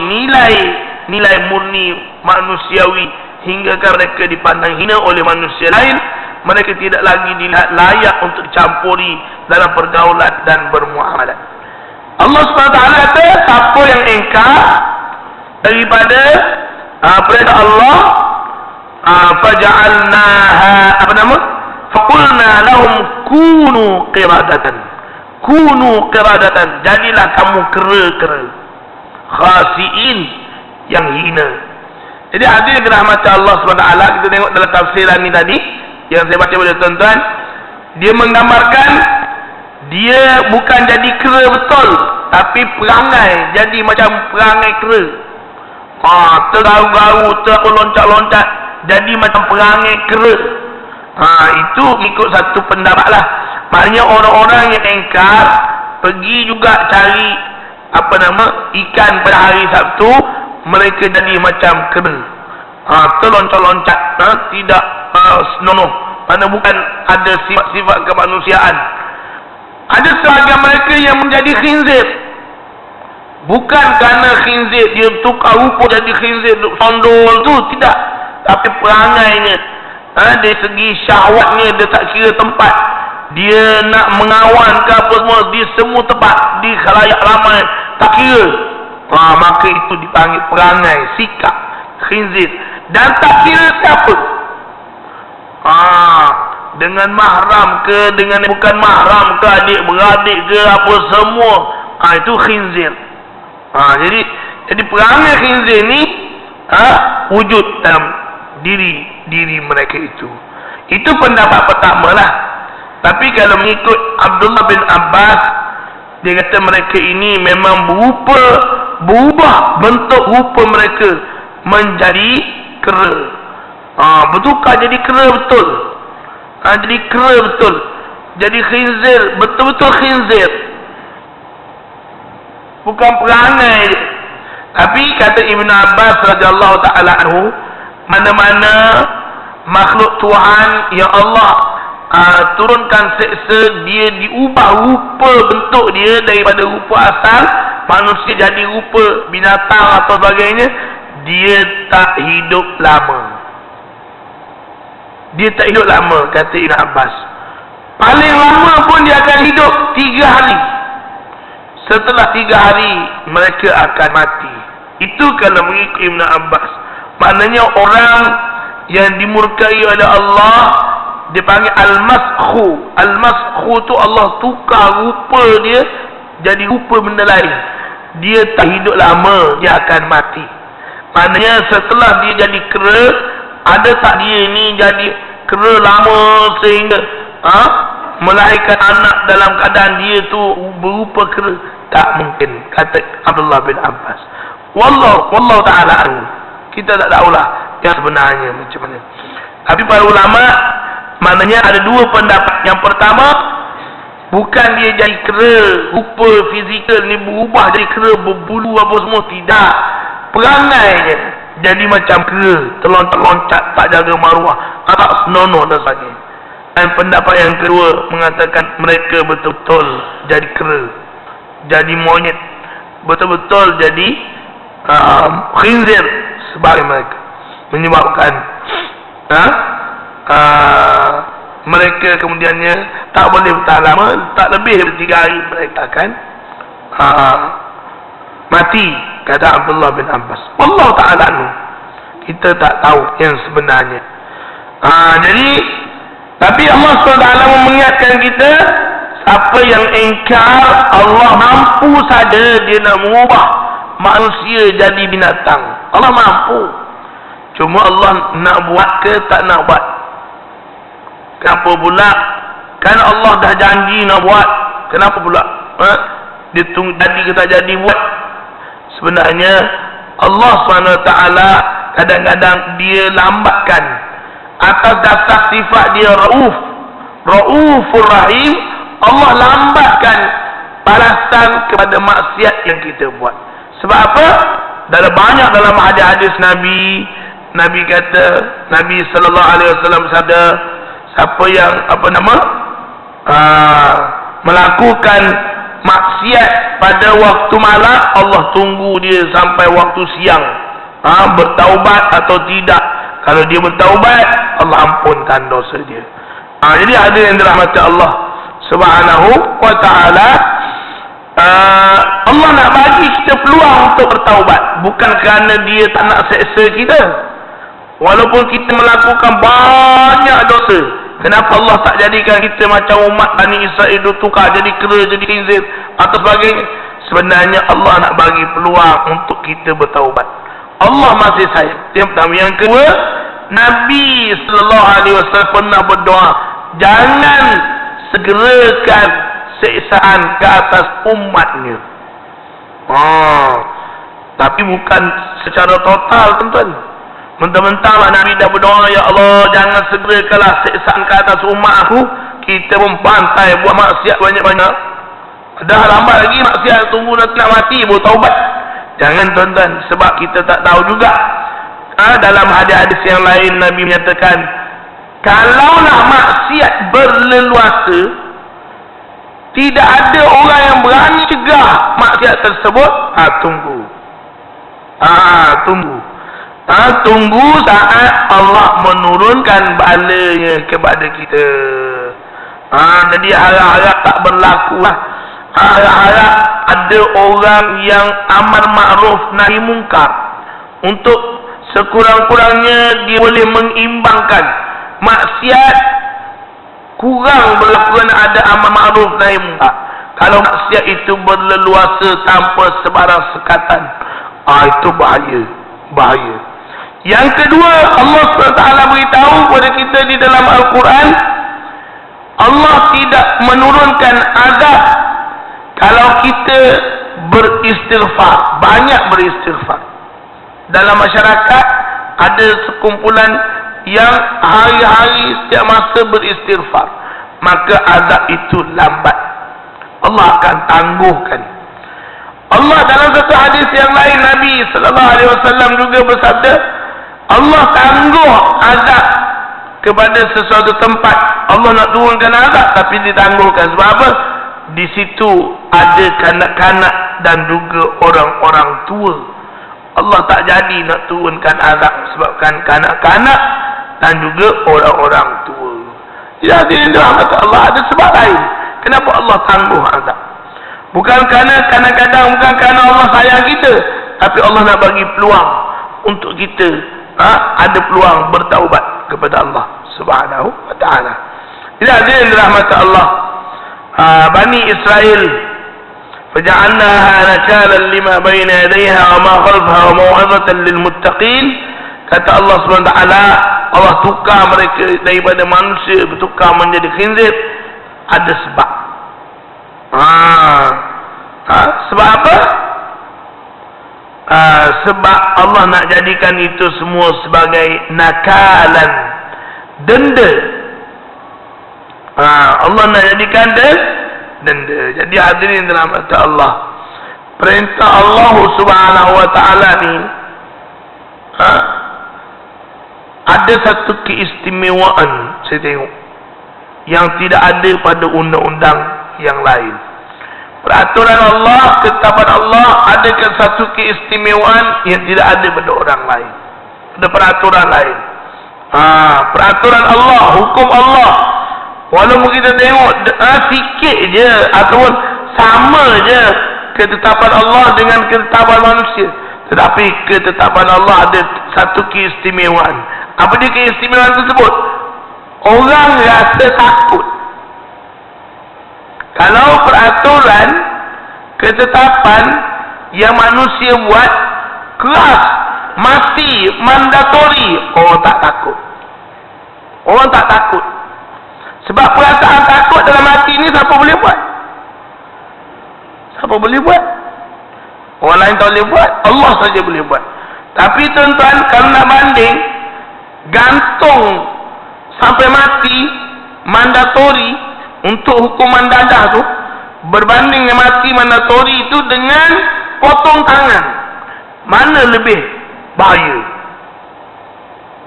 nilai murni manusiawi hingga mereka dipandang hina oleh manusia lain. Mereka tidak lagi dilihat layak untuk dicampuri dalam pergaulan dan bermuamalat. Allah SWT kata, siapa yang engkar daripada perintah Allah, faja'alnaha faqulna lahum kunu qiradatan, jadilah kamu kera-kera khasiin, yang hina. Jadi hadirin dirahmati Allah SWT, kita tengok dalam tafsiran ni tadi yang saya baca pada tuan-tuan, dia menggambarkan dia bukan jadi kera betul, tapi perangai jadi macam perangai kera. Tergaru-garu, terloncat-loncat, jadi macam perangai kera. Itu ikut satu pendapat lah. Maknanya orang-orang yang engkar pergi juga cari ikan pada hari Sabtu, mereka jadi macam kera, terloncat-loncat, tidak senonoh, mana bukan ada sifat-sifat kemanusiaan. Ada sebahagian mereka yang menjadi khinzir, bukan kerana khinzir dia tukar rupa jadi khinzir sondol tu, tidak, tapi perangainya, dari segi syahwatnya dia tak kira tempat, dia nak mengawan ke apa semua di semua tempat, di khalayak ramai, tak kira. Maka itu dipanggil perangai, sikap khinzir, dan tak kira siapa, dengan mahram ke, dengan bukan mahram ke, adik-beradik ke, apa semua, itu khinzir. Jadi perangai khinzir ni wujud dalam diri mereka itu. Itu pendapat pertama lah. Tapi kalau mengikut Abdullah bin Abbas, dia kata mereka ini memang berubah bentuk rupa mereka menjadi kera, bertukar jadi kera betul, jadi kera betul, jadi khinzir, betul-betul khinzir, bukan perangai. Tapi kata Ibn Abbas radhiyallahu ta'ala anhu, mana-mana makhluk Tuhan yang Allah turunkan seksa, dia diubah rupa bentuk dia daripada rupa asal manusia jadi rupa binatang atau sebagainya, dia tak hidup lama. Dia tak hidup lama, kata Ibn Abbas. Paling lama pun dia akan hidup 3 hari. Setelah 3 hari mereka akan mati. Itu kalau mengikut Ibn Abbas. Maknanya orang yang dimurkai oleh Allah dipanggil al-maskhu. Al-maskhu tu Allah tukar rupa dia jadi rupa benda lain. Dia tak hidup lama, dia akan mati. Maknanya setelah dia jadi kera, ada tak dia ni jadi kera lama sehingga melahirkan anak dalam keadaan dia tu berupa kera? Tak mungkin, kata Abdullah bin Abbas. Wallahu ta'ala anhu, kita tak tahulah yang sebenarnya macam mana. Tapi para ulama, maknanya ada 2 pendapat. Yang pertama, bukan dia jadi kera, rupa fizikal ni berubah jadi kera, berbulu apa semua, tidak. Perangainya jadi macam kera, terloncat-loncat, tak jaga maruah, tak senonoh dan sebagainya. Dan pendapat yang kedua mengatakan mereka betul-betul jadi kera, jadi monyet, betul-betul jadi khinzir sebagai mereka, menyebabkan mereka kemudiannya tak boleh bertahan lama, tak lebih dari 3 hari mereka akan mati, kata Abdullah bin Abbas. Wallahu ta'ala anhu, kita tak tahu yang sebenarnya. Jadi tapi Allah SWT mengingatkan kita, siapa yang ingkar, Allah mampu saja dia nak mengubah manusia jadi binatang. Allah mampu, cuma Allah nak buat ke tak nak buat. Kenapa pula? Kan Allah dah janji nak buat, kenapa pula dia tunggu jadi ke tak jadi buat? Sebenarnya Allah SWT kadang-kadang dia lambatkan atas dasar sifat dia Raufur Rahim. Allah lambatkan balasan kepada maksiat yang kita buat. Sebab apa? Banyak dalam hadis-hadis Nabi kata, Nabi sallallahu alaihi wasallam bersabda, siapa yang melakukan maksiat pada waktu malam, Allah tunggu dia sampai waktu siang, bertaubat atau tidak. Kalau dia bertaubat, Allah ampunkan dosa dia. Jadi ada yang dirahmati Allah Subhanahu wa ta'ala. Allah nak bagi kita peluang untuk bertaubat, bukan kerana dia tak nak seksa kita. Walaupun kita melakukan banyak dosa, kenapa Allah tak jadikan kita macam umat Bani Israel itu, tukar jadi kera, jadi khinzir atau sebagainya? Sebenarnya Allah nak bagi peluang untuk kita bertaubat. Allah masih sayang. Yang pertama. Yang kedua, Nabi sallallahu alaihi wasallam pernah berdoa, jangan segerakan siksaan ke atas umatnya. Tapi bukan secara total, tuan-tuan. Mentang-mentang Nabi dah berdoa, ya Allah jangan segerakanlah siksaan ke atas umat aku, kita pun pantai buat maksiat banyak-banyak. Dah lambat lagi maksiat, tunggu nanti nak mati baru taubat. Jangan, tuan-tuan, sebab kita tak tahu juga. Dalam hadis-hadis yang lain Nabi menyatakan, kalaulah maksiat berleluasa, tidak ada orang yang berani cegah maksiat tersebut, tunggu saat Allah menurunkan balanya kepada kita. Jadi harap-harap tak berlaku lah. Harap-harap ada orang yang amar ma'ruf nahi mungkar, untuk sekurang-kurangnya dia boleh mengimbangkan maksiat, kurang berlaku ada amar ma'ruf nahi mungkar. Kalau maksiat itu berleluasa tanpa sebarang sekatan, itu bahaya. Yang kedua, Allah SWT beritahu kepada kita di dalam Al-Quran, Allah tidak menurunkan azab kalau kita beristighfar, banyak beristighfar. Dalam masyarakat ada sekumpulan yang hari-hari setiap masa beristighfar, maka azab itu lambat, Allah akan tangguhkan. Allah dalam satu hadis yang lain, Nabi sallallahu alaihi wasallam juga bersabda, Allah tangguh azab kepada sesuatu tempat. Allah nak turunkan azab tapi ditangguhkan. Sebab apa? Di situ ada kanak-kanak dan juga orang-orang tua. Allah tak jadi nak turunkan azab sebabkan kanak-kanak dan juga orang-orang tua. Jadi Allah ada sebab lain kenapa Allah tangguh azab. Bukan kerana kadang-kadang, bukan kerana Allah sayang kita, tapi Allah nak bagi peluang untuk kita ada peluang bertaubat kepada Allah Subhanahu wa ta'ala. Jadi ada yang dirahmati Allah, Bani Israel, faja'alnaha nakalan lima baina yadayha wa ma khalfaha wa mau'izatan lil muttaqin. Kata Allah Subhanahu wa ta'ala, Allah tukar mereka daripada manusia bertukar menjadi khinzir. Ada sebab. Sebab apa? Sebab Allah nak jadikan itu semua sebagai nakalan, denda. Allah nak jadikan denda. Jadi hadirin dalam mata Allah, perintah Allah Subhanahu wa ta'ala ni ada satu keistimewaan. Saya tengok yang tidak ada pada undang-undang yang lain. Peraturan Allah, ketetapan Allah ada satu keistimewaan yang tidak ada pada orang lain, pada peraturan lain. Peraturan Allah, hukum Allah, walaupun kita tengok sikit je ataupun sama je ketetapan Allah dengan ketetapan manusia, tetapi ketetapan Allah ada satu keistimewaan. Apa dia keistimewaan tersebut? Orang rasa takut. Kalau peraturan, ketetapan yang manusia buat keras, mati, mandatori, orang tak takut. Orang tak takut. Sebab perasaan takut dalam hati ni siapa boleh buat? Siapa boleh buat? Orang lain tak boleh buat, Allah saja boleh buat. Tapi tuan-tuan, kalau nak banding, gantung sampai mati, mandatori untuk hukuman dadah tu, berbanding dengan mati mandatori itu dengan potong tangan, mana lebih bahaya?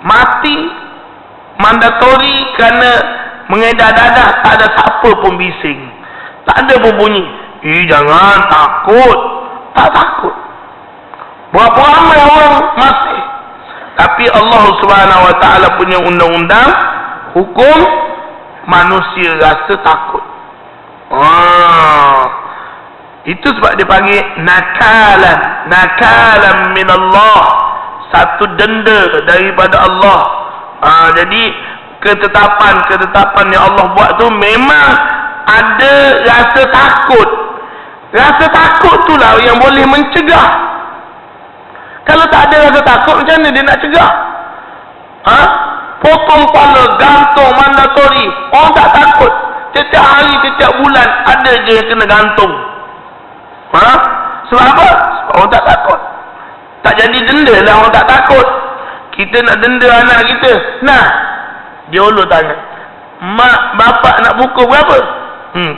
Mati mandatori kerana mengedar dadah, tak ada siapa pun bising, tak ada pun bunyi, jangan takut. Tak takut. Berapa ramai orang masih. Tapi Allah Subhanahu Wa Taala punya undang-undang, hukum, manusia rasa takut. Itu sebab dia panggil nakalan min Allah, satu denda daripada Allah. Jadi ketetapan yang Allah buat tu memang ada rasa takut. Rasa takut itulah yang boleh mencegah. Kalau tak ada rasa takut, macam mana dia nak cegah? Potong kepala, gantung, mandatori. Orang tak takut. Setiap hari, setiap bulan ada je yang kena gantung. Sebab apa? Sebab orang tak takut. Tak jadi denda lah orang tak takut. Kita nak denda anak kita. Nah, dia ulur tangan. Mak, bapak nak pukul berapa?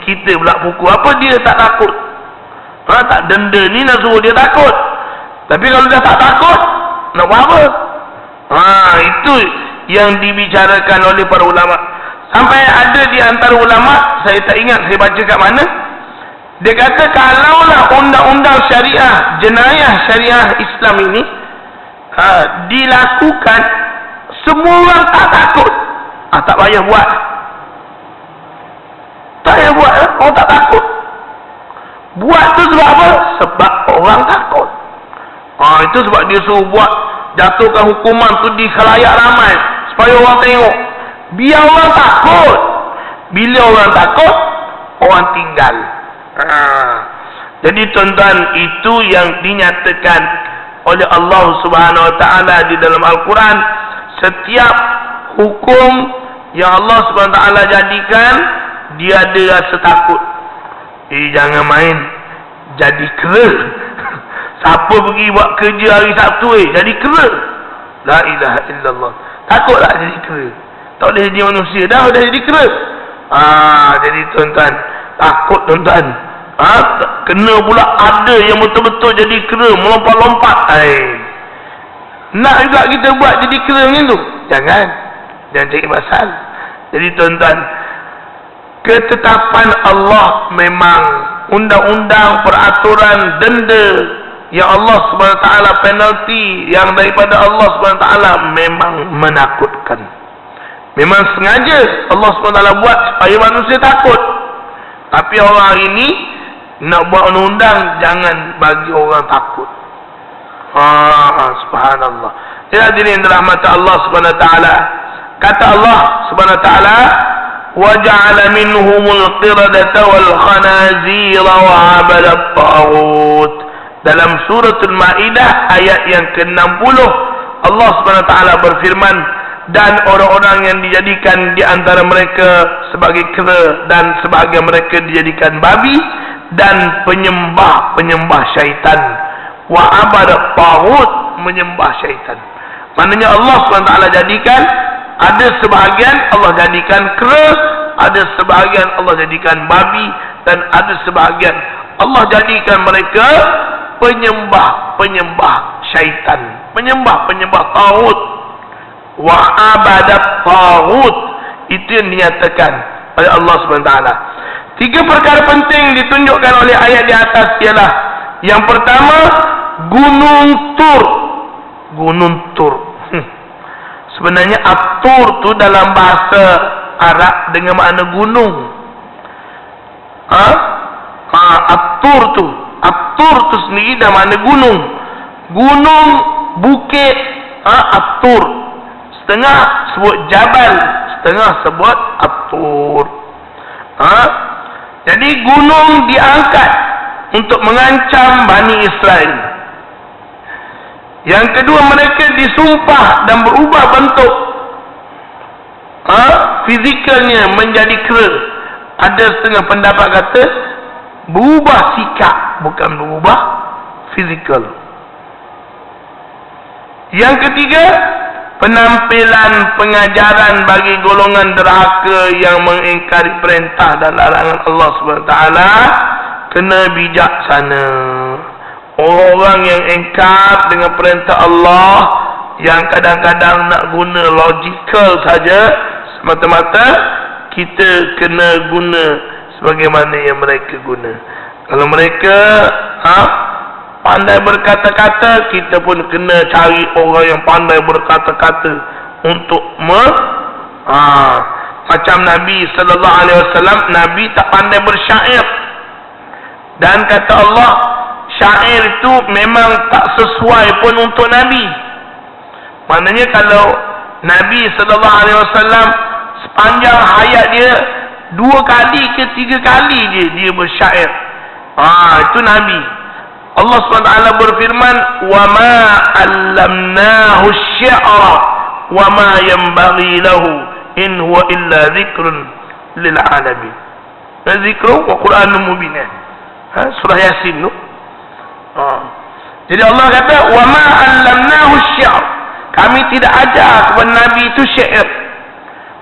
Kita pula pukul. Apa dia tak takut? Tak, denda ni nak suruh dia takut. Tapi kalau dia tak takut, nak buat apa? Itu yang dibicarakan oleh para ulama. Sampai ada di antara ulama, saya tak ingat saya baca kat mana, dia kata kalaulah undang-undang syariah, jenayah syariah Islam ini dilakukan, semua orang tak takut, tak payah buat. Tak payah buat, orang tak takut. Buat tu sebab apa? Sebab orang takut. Itu sebab dia suruh buat, jatuhkan hukuman tu di khalayak ramai, supaya orang tengok. Biar orang takut. Bila orang takut, orang tinggal. Jadi tuan-tuan, itu yang dinyatakan oleh Allah Subhanahu Wa Taala di dalam Al-Quran. Setiap hukum yang Allah Subhanahu Wa Taala jadikan, dia ada rasa takut. Jangan main jadi kera. Siapa pergi buat kerja hari Sabtu jadi kera? La ilaha illallah. Takutlah jadi kera. Tak boleh jadi manusia dah jadi kera. Jadi tuan-tuan, takut tuan-tuan. Kena pula ada yang betul-betul jadi kera, melompat-lompat. Nak juga kita buat jadi kera macam tu? Jangan cari pasal. Jadi tuan-tuan, ketetapan Allah memang undang-undang, peraturan, denda yang Allah Subhanahu Wa Taala, penalti yang daripada Allah Subhanahu Wa Taala memang menakutkan. Memang sengaja Allah Subhanahu Wa Taala buat supaya manusia takut. Tapi orang hari ini nak buat undang-undang, jangan bagi orang takut. Subhanallah. Jadi hadirin dirahmati Allah Subhanahu Wa Taala, kata Allah Subhanahu Wa Taala, وَجَعَلَ مِنْهُمُ الْقِرَدَةَ وَالْخَنَازِيرَ وَعَبَدَ الطَّاغُوتِ. Dalam suratul Maidah ayat yang ke-60, Allah SWT berfirman, dan orang-orang yang dijadikan di antara mereka sebagai kera, dan sebahagian mereka dijadikan babi, dan penyembah syaitan. وَعَبَدَ الطَّاغُوتِ, menyembah syaitan. Maknanya Allah SWT jadikan, ada sebahagian Allah jadikan kera, ada sebahagian Allah jadikan babi, dan ada sebahagian Allah jadikan mereka penyembah syaitan, penyembah taghut. Wa abadat taghut, itu yang dinyatakan oleh Allah SWT. 3 perkara penting ditunjukkan oleh ayat di atas ialah, yang pertama, Gunung Tur. Gunung Tur. Sebenarnya At-Tur tu dalam bahasa Arab dengan makna gunung. At-Tur tu. At-Tur tu sendiri dah makna gunung. Gunung, bukit, At-Tur. Setengah sebut Jabal, setengah sebut At-Tur. Jadi gunung diangkat untuk mengancam Bani Israel. Yang kedua, mereka disumpah dan berubah bentuk. Fizikalnya menjadi kera. Ada setengah pendapat kata berubah sikap, bukan berubah fizikal. Yang ketiga, penampilan pengajaran bagi golongan derhaka yang mengingkari perintah dan larangan Allah SWT kena bijaksana. Orang yang ingkar dengan perintah Allah, yang kadang-kadang nak guna logikal saja semata-mata, kita kena guna sebagaimana yang mereka guna. Kalau mereka pandai berkata-kata, kita pun kena cari orang yang pandai berkata-kata untuk macam Nabi sallallahu alaihi wasallam, Nabi tak pandai bersyair. Dan kata Allah, syair itu memang tak sesuai pun untuk Nabi. Maknanya kalau Nabi sallallahu alaihi wasallam sepanjang hayat dia 2 kali ke 3 kali je dia bersyair. Itu Nabi. Allah SWT berfirman, "Wa ma 'allamnahu asy-syi'ra wa ma yanbaghi lahu in huwa illa dzikrun lil 'alamin." Zikru wa Qur'anul mubin. Surah Yasin tu. Jadi Allah kata, "Wa ma 'allamnahu asy-syi'ra." Kami tidak ajar kepada Nabi itu syair.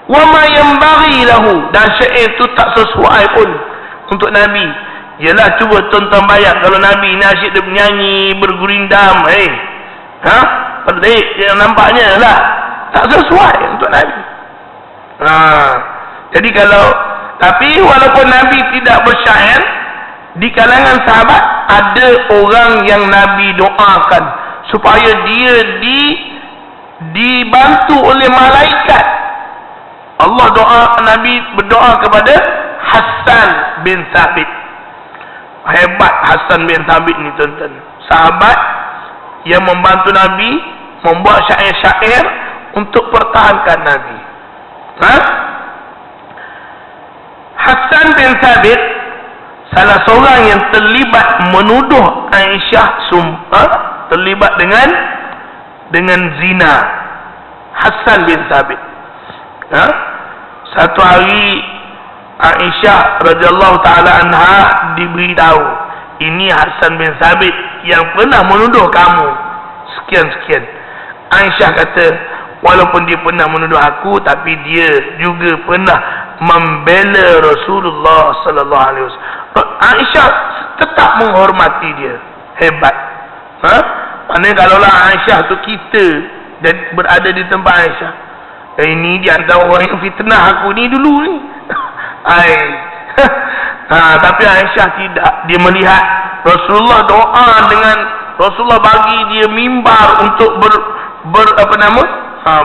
Wa ma yanbaghi lahu, dan syair itu tak sesuai pun untuk Nabi. Yalah, cuba tonton bayang kalau Nabi ni asyik dia menyanyi, bergurindam, pelik yang nampaknya lah. Tak sesuai untuk Nabi. Jadi kalau, tapi walaupun Nabi tidak bersyair, di kalangan sahabat ada orang yang Nabi doakan supaya dia dibantu oleh malaikat. Allah Nabi berdoa kepada Hassan bin Thabit. Hebat Hassan bin Thabit ni, tuan-tuan. Sahabat yang membantu Nabi membuat syair-syair untuk pertahankan Nabi. Hassan bin Thabit salah seorang yang terlibat menuduh Aisyah terlibat dengan zina. Hassan bin Thabit. Satu hari Aisyah radhiyallahu taala anha diberitahu, ini Hassan bin Thabit yang pernah menuduh kamu sekian-sekian. Aisyah kata, walaupun dia pernah menuduh aku, tapi dia juga pernah membela Rasulullah sallallahu alaihi wasallam. Aisyah tetap menghormati dia. Hebat. Maknanya kalaulah Aisyah tu kita dan berada di tempat Aisyah, ini di antara orang yang fitnah aku ni dulu ni. Tapi Aisyah tidak. Dia melihat Rasulullah doa dengan Rasulullah bagi dia mimbar untuk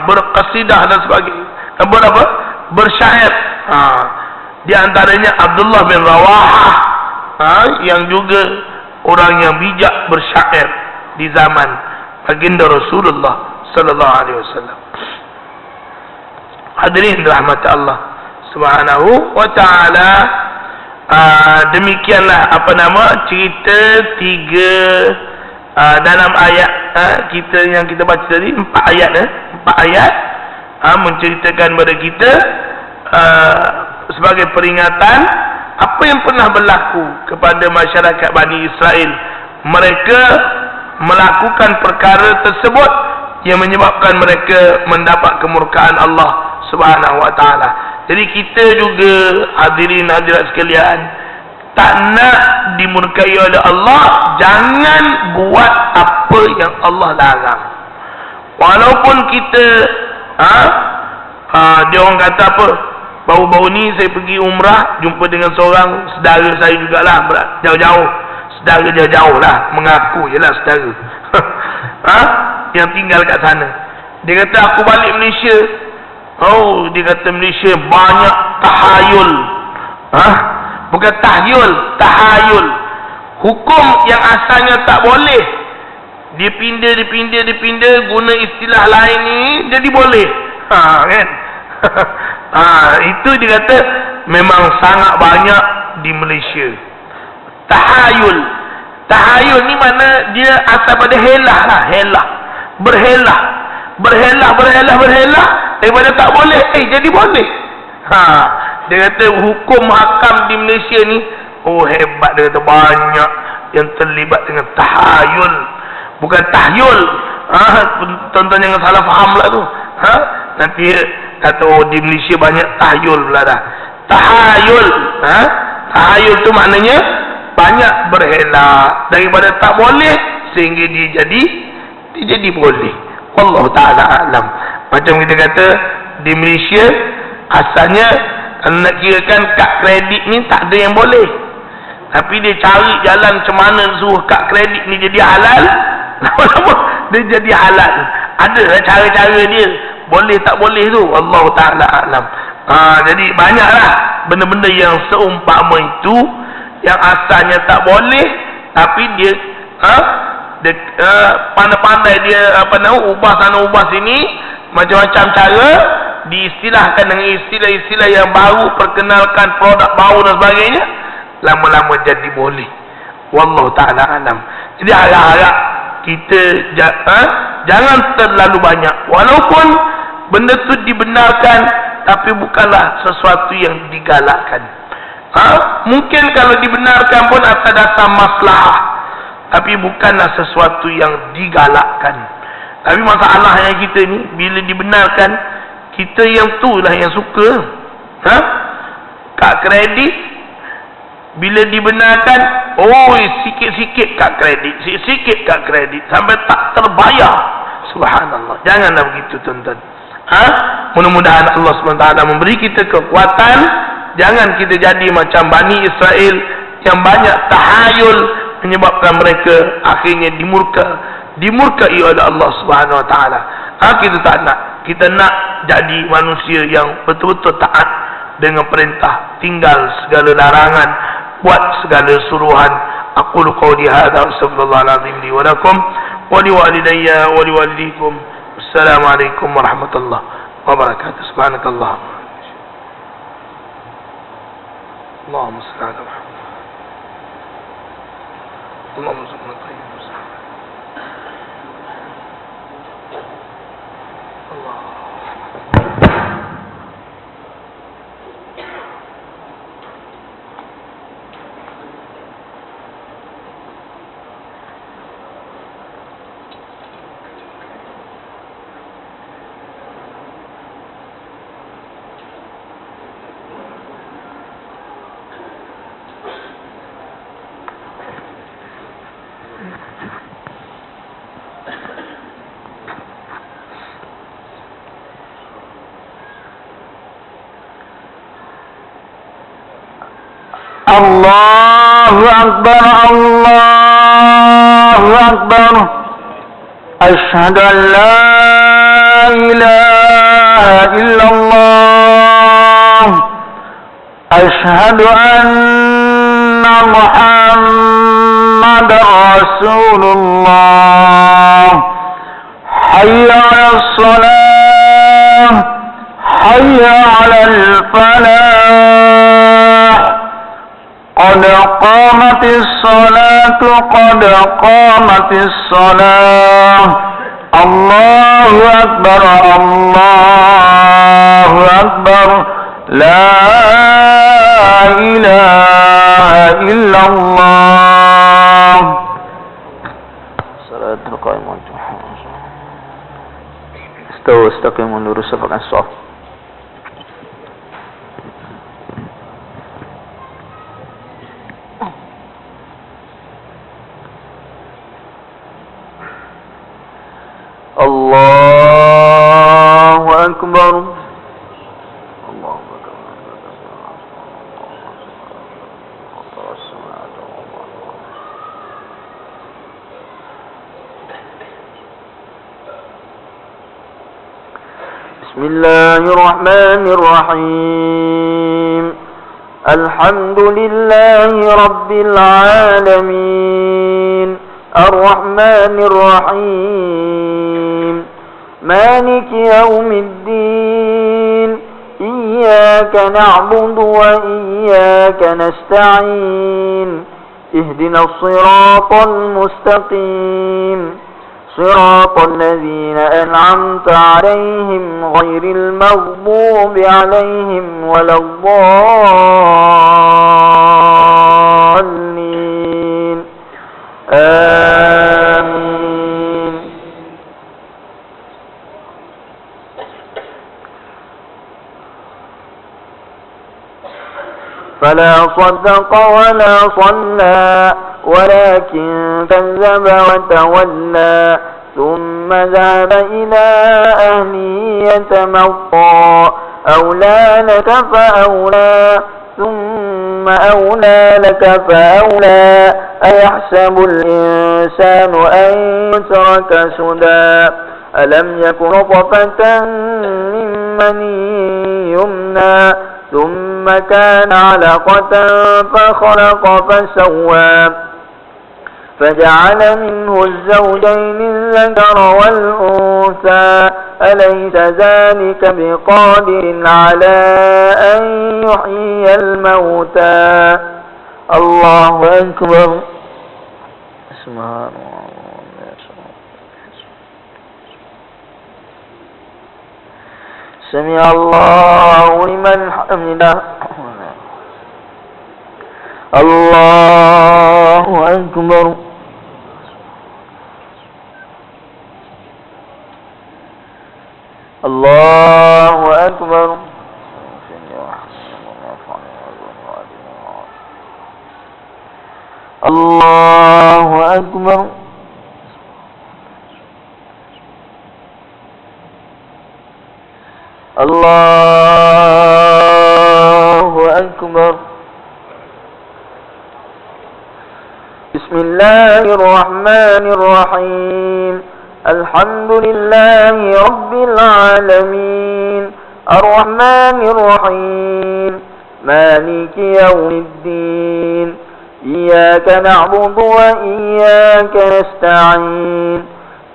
berqasidah dan sebagainya. Bersyair. Di antaranya Abdullah bin Rawahah, yang juga orang yang bijak bersyair di zaman baginda Rasulullah sallallahu alaihi wasallam. Hadirin rahmat Allah Subhanahu wa ta'ala. Demikianlah cerita 3 dalam ayat kita yang kita baca tadi, 4 ayat 4 ayat menceritakan kepada kita sebagai peringatan apa yang pernah berlaku kepada masyarakat Bani Israel. Mereka melakukan perkara tersebut yang menyebabkan mereka mendapat kemurkaan Allah Subhanahu wa ta'ala. Jadi kita juga, hadirin hadirat sekalian, tak nak dimurkai oleh Allah, jangan buat apa yang Allah larang. Walaupun kita dia orang kata apa, Baru-baru ni saya pergi umrah, jumpa dengan seorang saudara saya jugalah, jauh-jauh. Saudara jauh-jauh lah, mengaku je lah saudara. Yang tinggal kat sana. Dia kata aku balik Malaysia. Oh, dia kata Malaysia banyak tahayul. Bukan tahyul, tahayul. Hukum yang asalnya tak boleh, dipindah guna istilah lain ni jadi boleh. Kan? Itu dia kata memang sangat banyak di Malaysia. Tahayul ni mana dia asal pada helah lah, berhelah daripada tak boleh jadi boleh. Dia kata hukum hakam di Malaysia ni hebat. Dia kata banyak yang terlibat dengan tahayul, bukan tahyul. Tuan-tuan jangan salah faham lah tu. Nanti kata di Malaysia banyak tahyul pula dah. Tahayul tu maknanya banyak berhelah daripada tak boleh sehingga dia jadi boleh. Wallahu ta'ala alam. Macam kita kata di Malaysia asalnya kalau nak kirakan kad kredit ni tak ada yang boleh, tapi dia cari jalan macam mana suruh kad kredit ni jadi halal. Lama-lama dia jadi halal. Ada lah cara-cara dia, boleh tak boleh tu, Allah Ta'ala alam. Jadi banyaklah benda-benda yang seumpama itu yang asalnya tak boleh, tapi dia pandai-pandai dia ubah sana ubah sini, macam-macam cara, diistilahkan dengan istilah-istilah yang baru, perkenalkan produk baru dan sebagainya, lama-lama jadi boleh. Wallahu ta'ala alam. Jadi harap-harap kita jangan terlalu banyak, walaupun benda tu dibenarkan, tapi bukanlah sesuatu yang digalakkan. Mungkin kalau dibenarkan pun atas dasar maslahah, tapi bukanlah sesuatu yang digalakkan. Tapi masalahnya kita ni, bila dibenarkan, kita yang tu lah yang suka. Kad kredit bila dibenarkan, sikit-sikit kad kredit sampai tak terbayar. Subhanallah. Janganlah begitu tuan-tuan. Mudah-mudahan Allah SWT memberi kita kekuatan. Jangan kita jadi macam Bani Israel yang banyak tahayul, menyebabkan mereka akhirnya dimurkai oleh Allah Subhanahu Wa Taala. Kita tak nak. Kita nak jadi manusia yang betul-betul taat dengan perintah, tinggal segala larangan, buat segala suruhan. Aqulu qawli hadza wa sallallahu alaihi wa lakum wa liwalidayya wa liwalidikum. Assalamualaikum warahmatullahi wabarakatuh. Subhanakallah. Allahumma salli ala Muhammad. Allahumma salli ala Muhammad. Allahu Akbar, Allahu Akbar. Asyhadu an la ilaha illallah. Asyhadu anna Muhammadar Rasulullah. Hayya 'alas shalah, hayya 'alal falah. قد قامت الصلاة قد قامت الصلاة. الله أكبر الله أكبر. لا إله إلا الله. صلاة القائمة. استووا استقيموا لورus safkan shaf. Allahu Akbar. Allahu Akbar. بسم الله الرحمن الرحيم الحمد لله رب العالمين الرحمن الرحيم مالك يوم الدين إياك نعبد وإياك نستعين اهدنا الصراط المستقيم صراط الذين أنعمت عليهم غير المغضوب عليهم ولا الضالين آمين فلا صدق ولا صلى ولكن كذب وتولى ثم ذهب إلى أهله يتمطى أولى لك فأولى ثم أولى لك فأولى أيحسب الإنسان أن يترك سدى ألم يكن نطفة من مني يمنى ثم كان علقة فخلق فسوى فجعل منه الزوجين الذكر والأنثى أليس ذلك بقادر على أن يحيي الموتى الله أكبر سبحان الله سمع الله لمن حمده الله أكبر الله أكبر الله أكبر الله أكبر بسم الله الرحمن الرحيم الحمد لله رب العالمين الرحمن الرحيم مالك يوم الدين إياك نعبد وإياك نستعين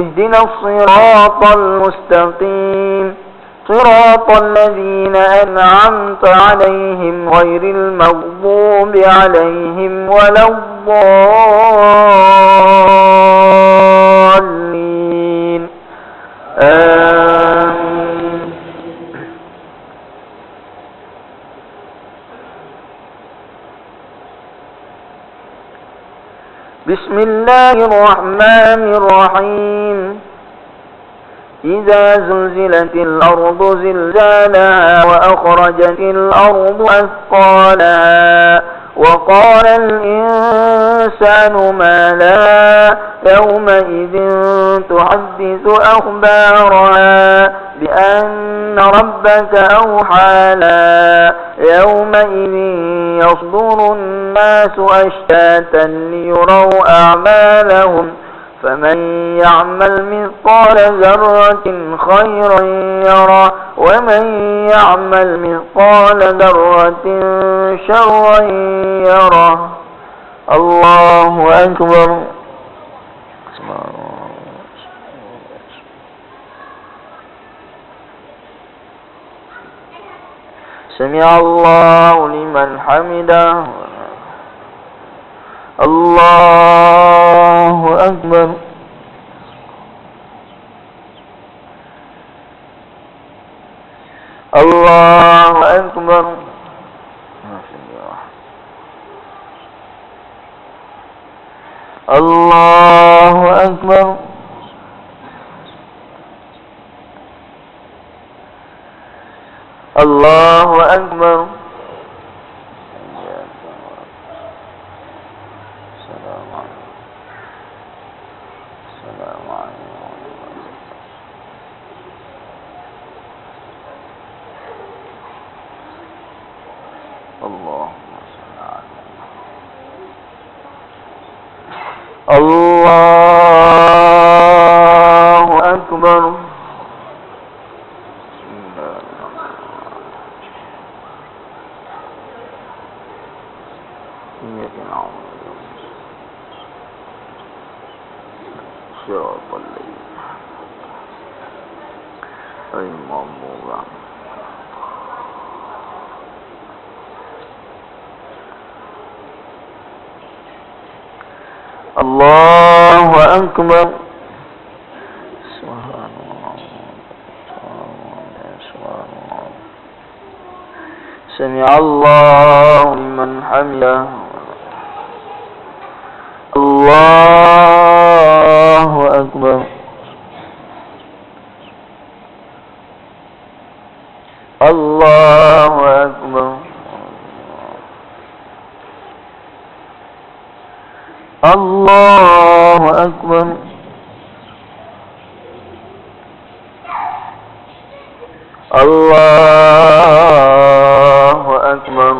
اهدنا الصراط المستقيم صراط الذين أنعمت عليهم غير المغضوب عليهم ولا الضالين آمين بسم الله الرحمن الرحيم إذا زلزلت الأرض زلزالها وأخرجت الأرض أثقالها وقال الإنسان ما لها يومئذ تحدث أخبارها بأن ربك أوحى لها يومئذ يصدر الناس أشتاتا ليروا أعمالهم فمن يعمل مثقال ذرة خيرا يره ومن يعمل مثقال ذرة شرا يره الله أكبر سمع الله لمن حمده الله أكبر الله أكبر الله أكبر الله أكبر الله أكبر صراط الذين غير المغضوب عليهم. الله أكبر. سبحان الله. سمع الله لمن حمده. الله أكبر. الله أكبر. الله أكبر. الله أكبر.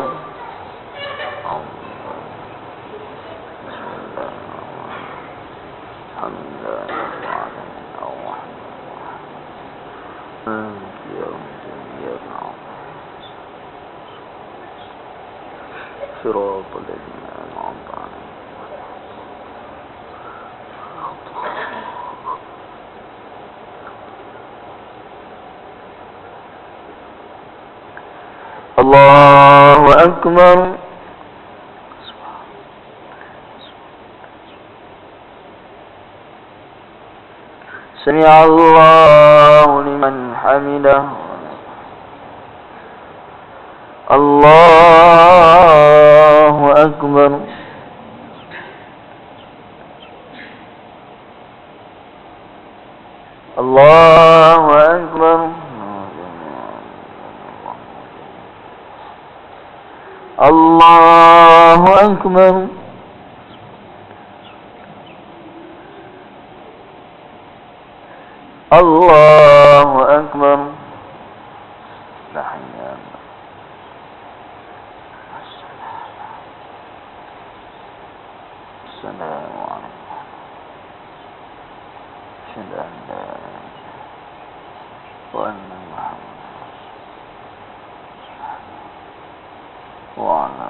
صراط الذين أنعمت عليهم. الله أكبر. سمع الله لمن حمده. الله أكبر. الله أكبر. الله أكبر. الله أكبر. لا حيان. السلام عليكم. أشهد أن لا إله إلا الله وأن محمدا وعلى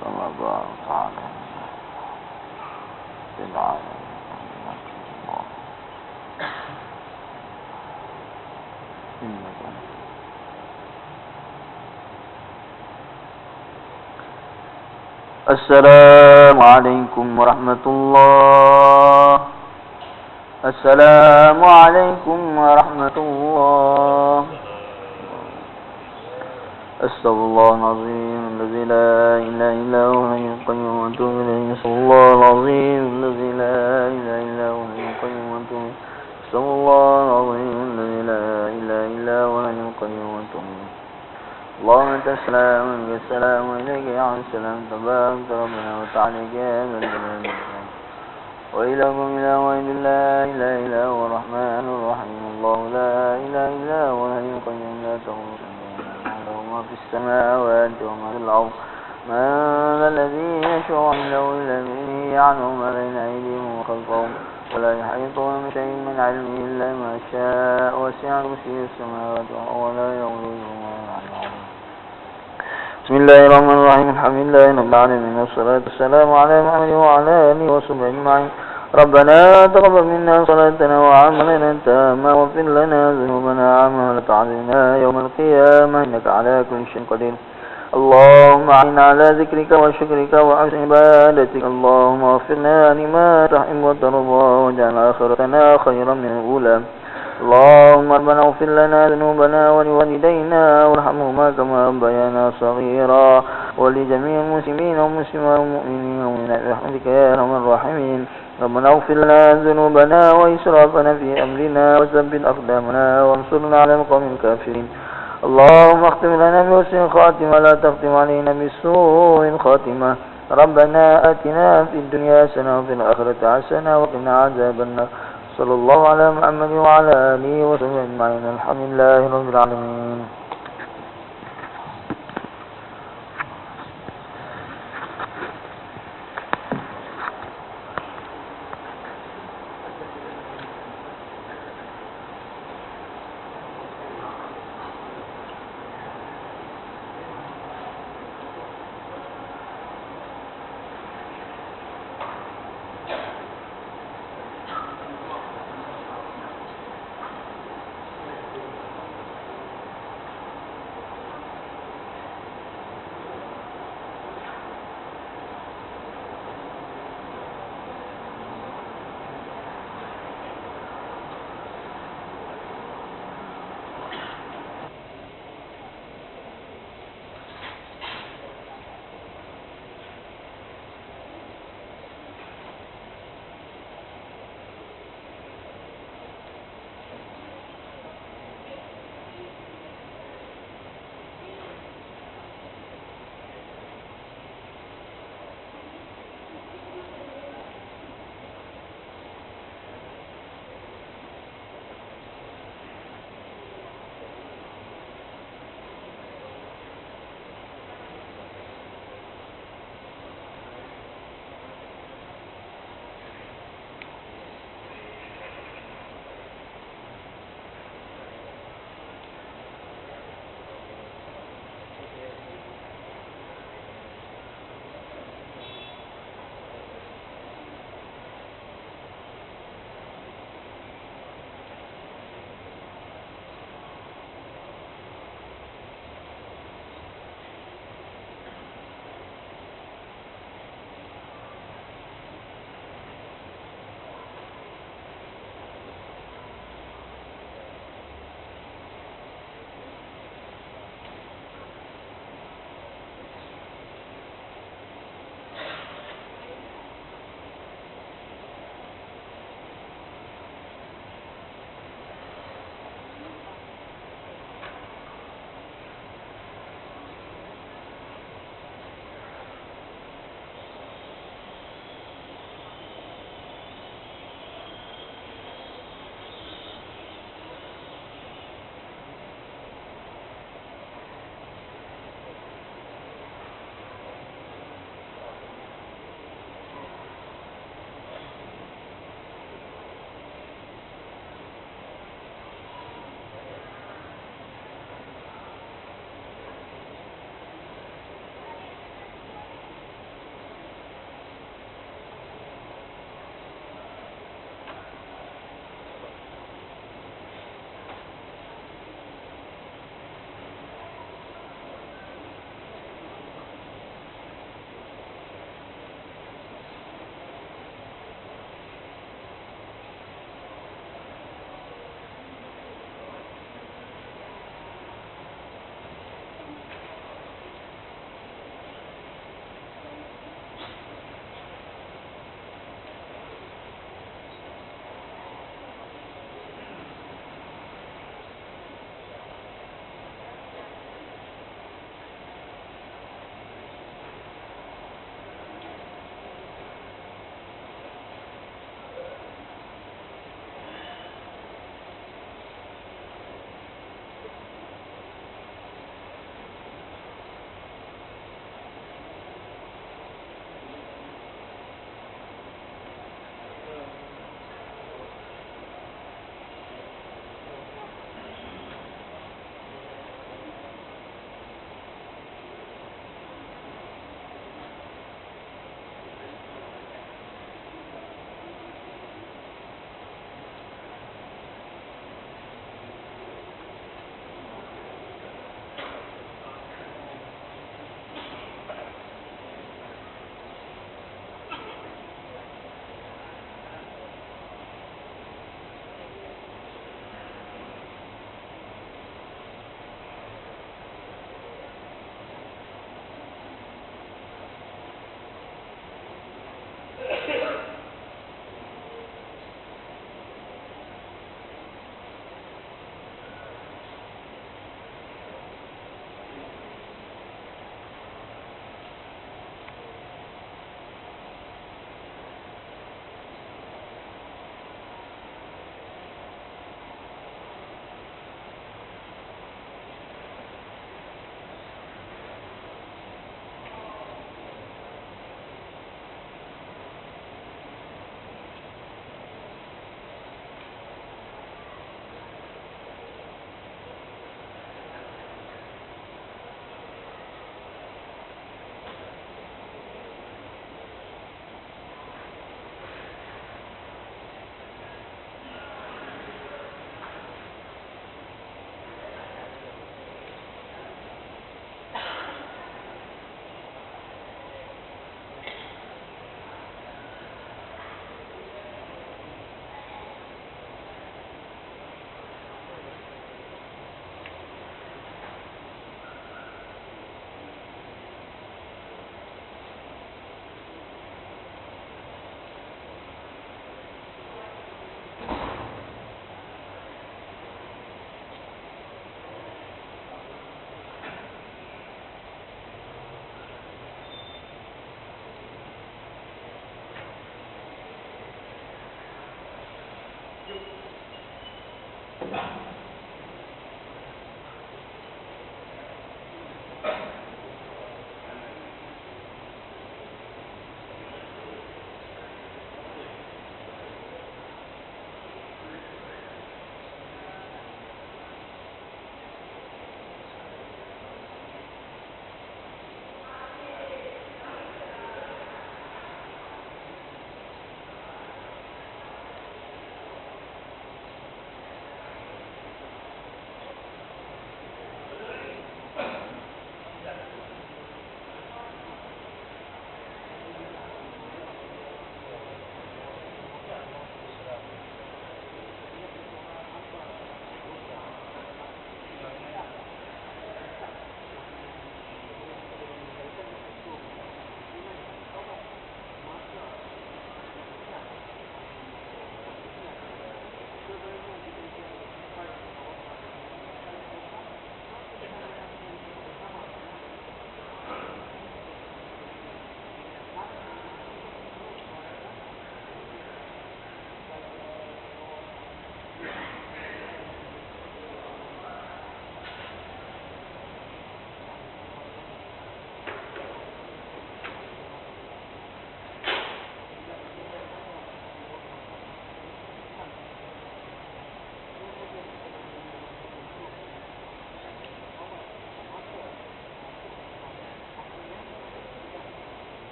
كما بارك على العالمين. السلام عليكم ورحمة الله. السلام عليكم ورحمة الله. أستغفر الله العظيم الذي لا إله إلا هو الحي القيوم وأتوب إليه. أستغفر الله العظيم الذي لا إله إلا هو الحي القيوم وأتوب إليه. أستغفر الله العظيم الذي لا إله إلا هو الحي القيوم وأتوب إليه. اللهم أنت السلام ومنك السلام وإليك يعود السلام. تبارك ربنا وتعالى يا ذا الجلال والإكرام. وإلهكم إله واحد لا إله إلا هو الرحمن الرحيم. الله لا إله إلا هو الحي القيوم لا تأخذه له ما في السماوات وما في الأرض. من ذا الذي يشفع عنده إلا بإذنه يعلم ما بين أيديهم وخلفهم ولا يحيطون بشيء من علمه إلا ما شاء. وسع كرسيه السماوات والأرض ولا يؤوده حفظهما. بسم الله الرحمن الرحيم. الحمد لله رب العالمين والصلاة والسلام على محمد وعلى آله وصحبه أجمعين. ربنا تقبل منا صلاتنا وعملنا تاما واغفر لنا ذنوبنا ولا تعذبنا يوم القيامة إنك على كل شيء قدير. اللهم أعنا على ذكرك وشكرك وحسن عبادتك. اللهم اغفر لنا لما تحب وترضى واجعل آخرتنا خيرا من الأولى. اللهم ربنا اغفر لنا ذنوبنا ولوالدينا وارحمهما كما ربيانا صغيرا ولجميع المسلمين والمسلمات والمؤمنين ومؤمنات برحمتك يا أرحم الراحمين. ربنا اغفر لنا ذنوبنا وإسرافنا في أمرنا وثبت أقدامنا وانصرنا على القوم الكافرين. اللهم اختم لنا بحسن الخاتمة ولا تختم علينا بسوء الخاتمة. ربنا آتنا في الدنيا حسنة وفي الآخرة حسنة وقنا عذاب النار. صلى الله على محمد وعلى آله وصحبه أجمعين. الحمد لله رب العالمين.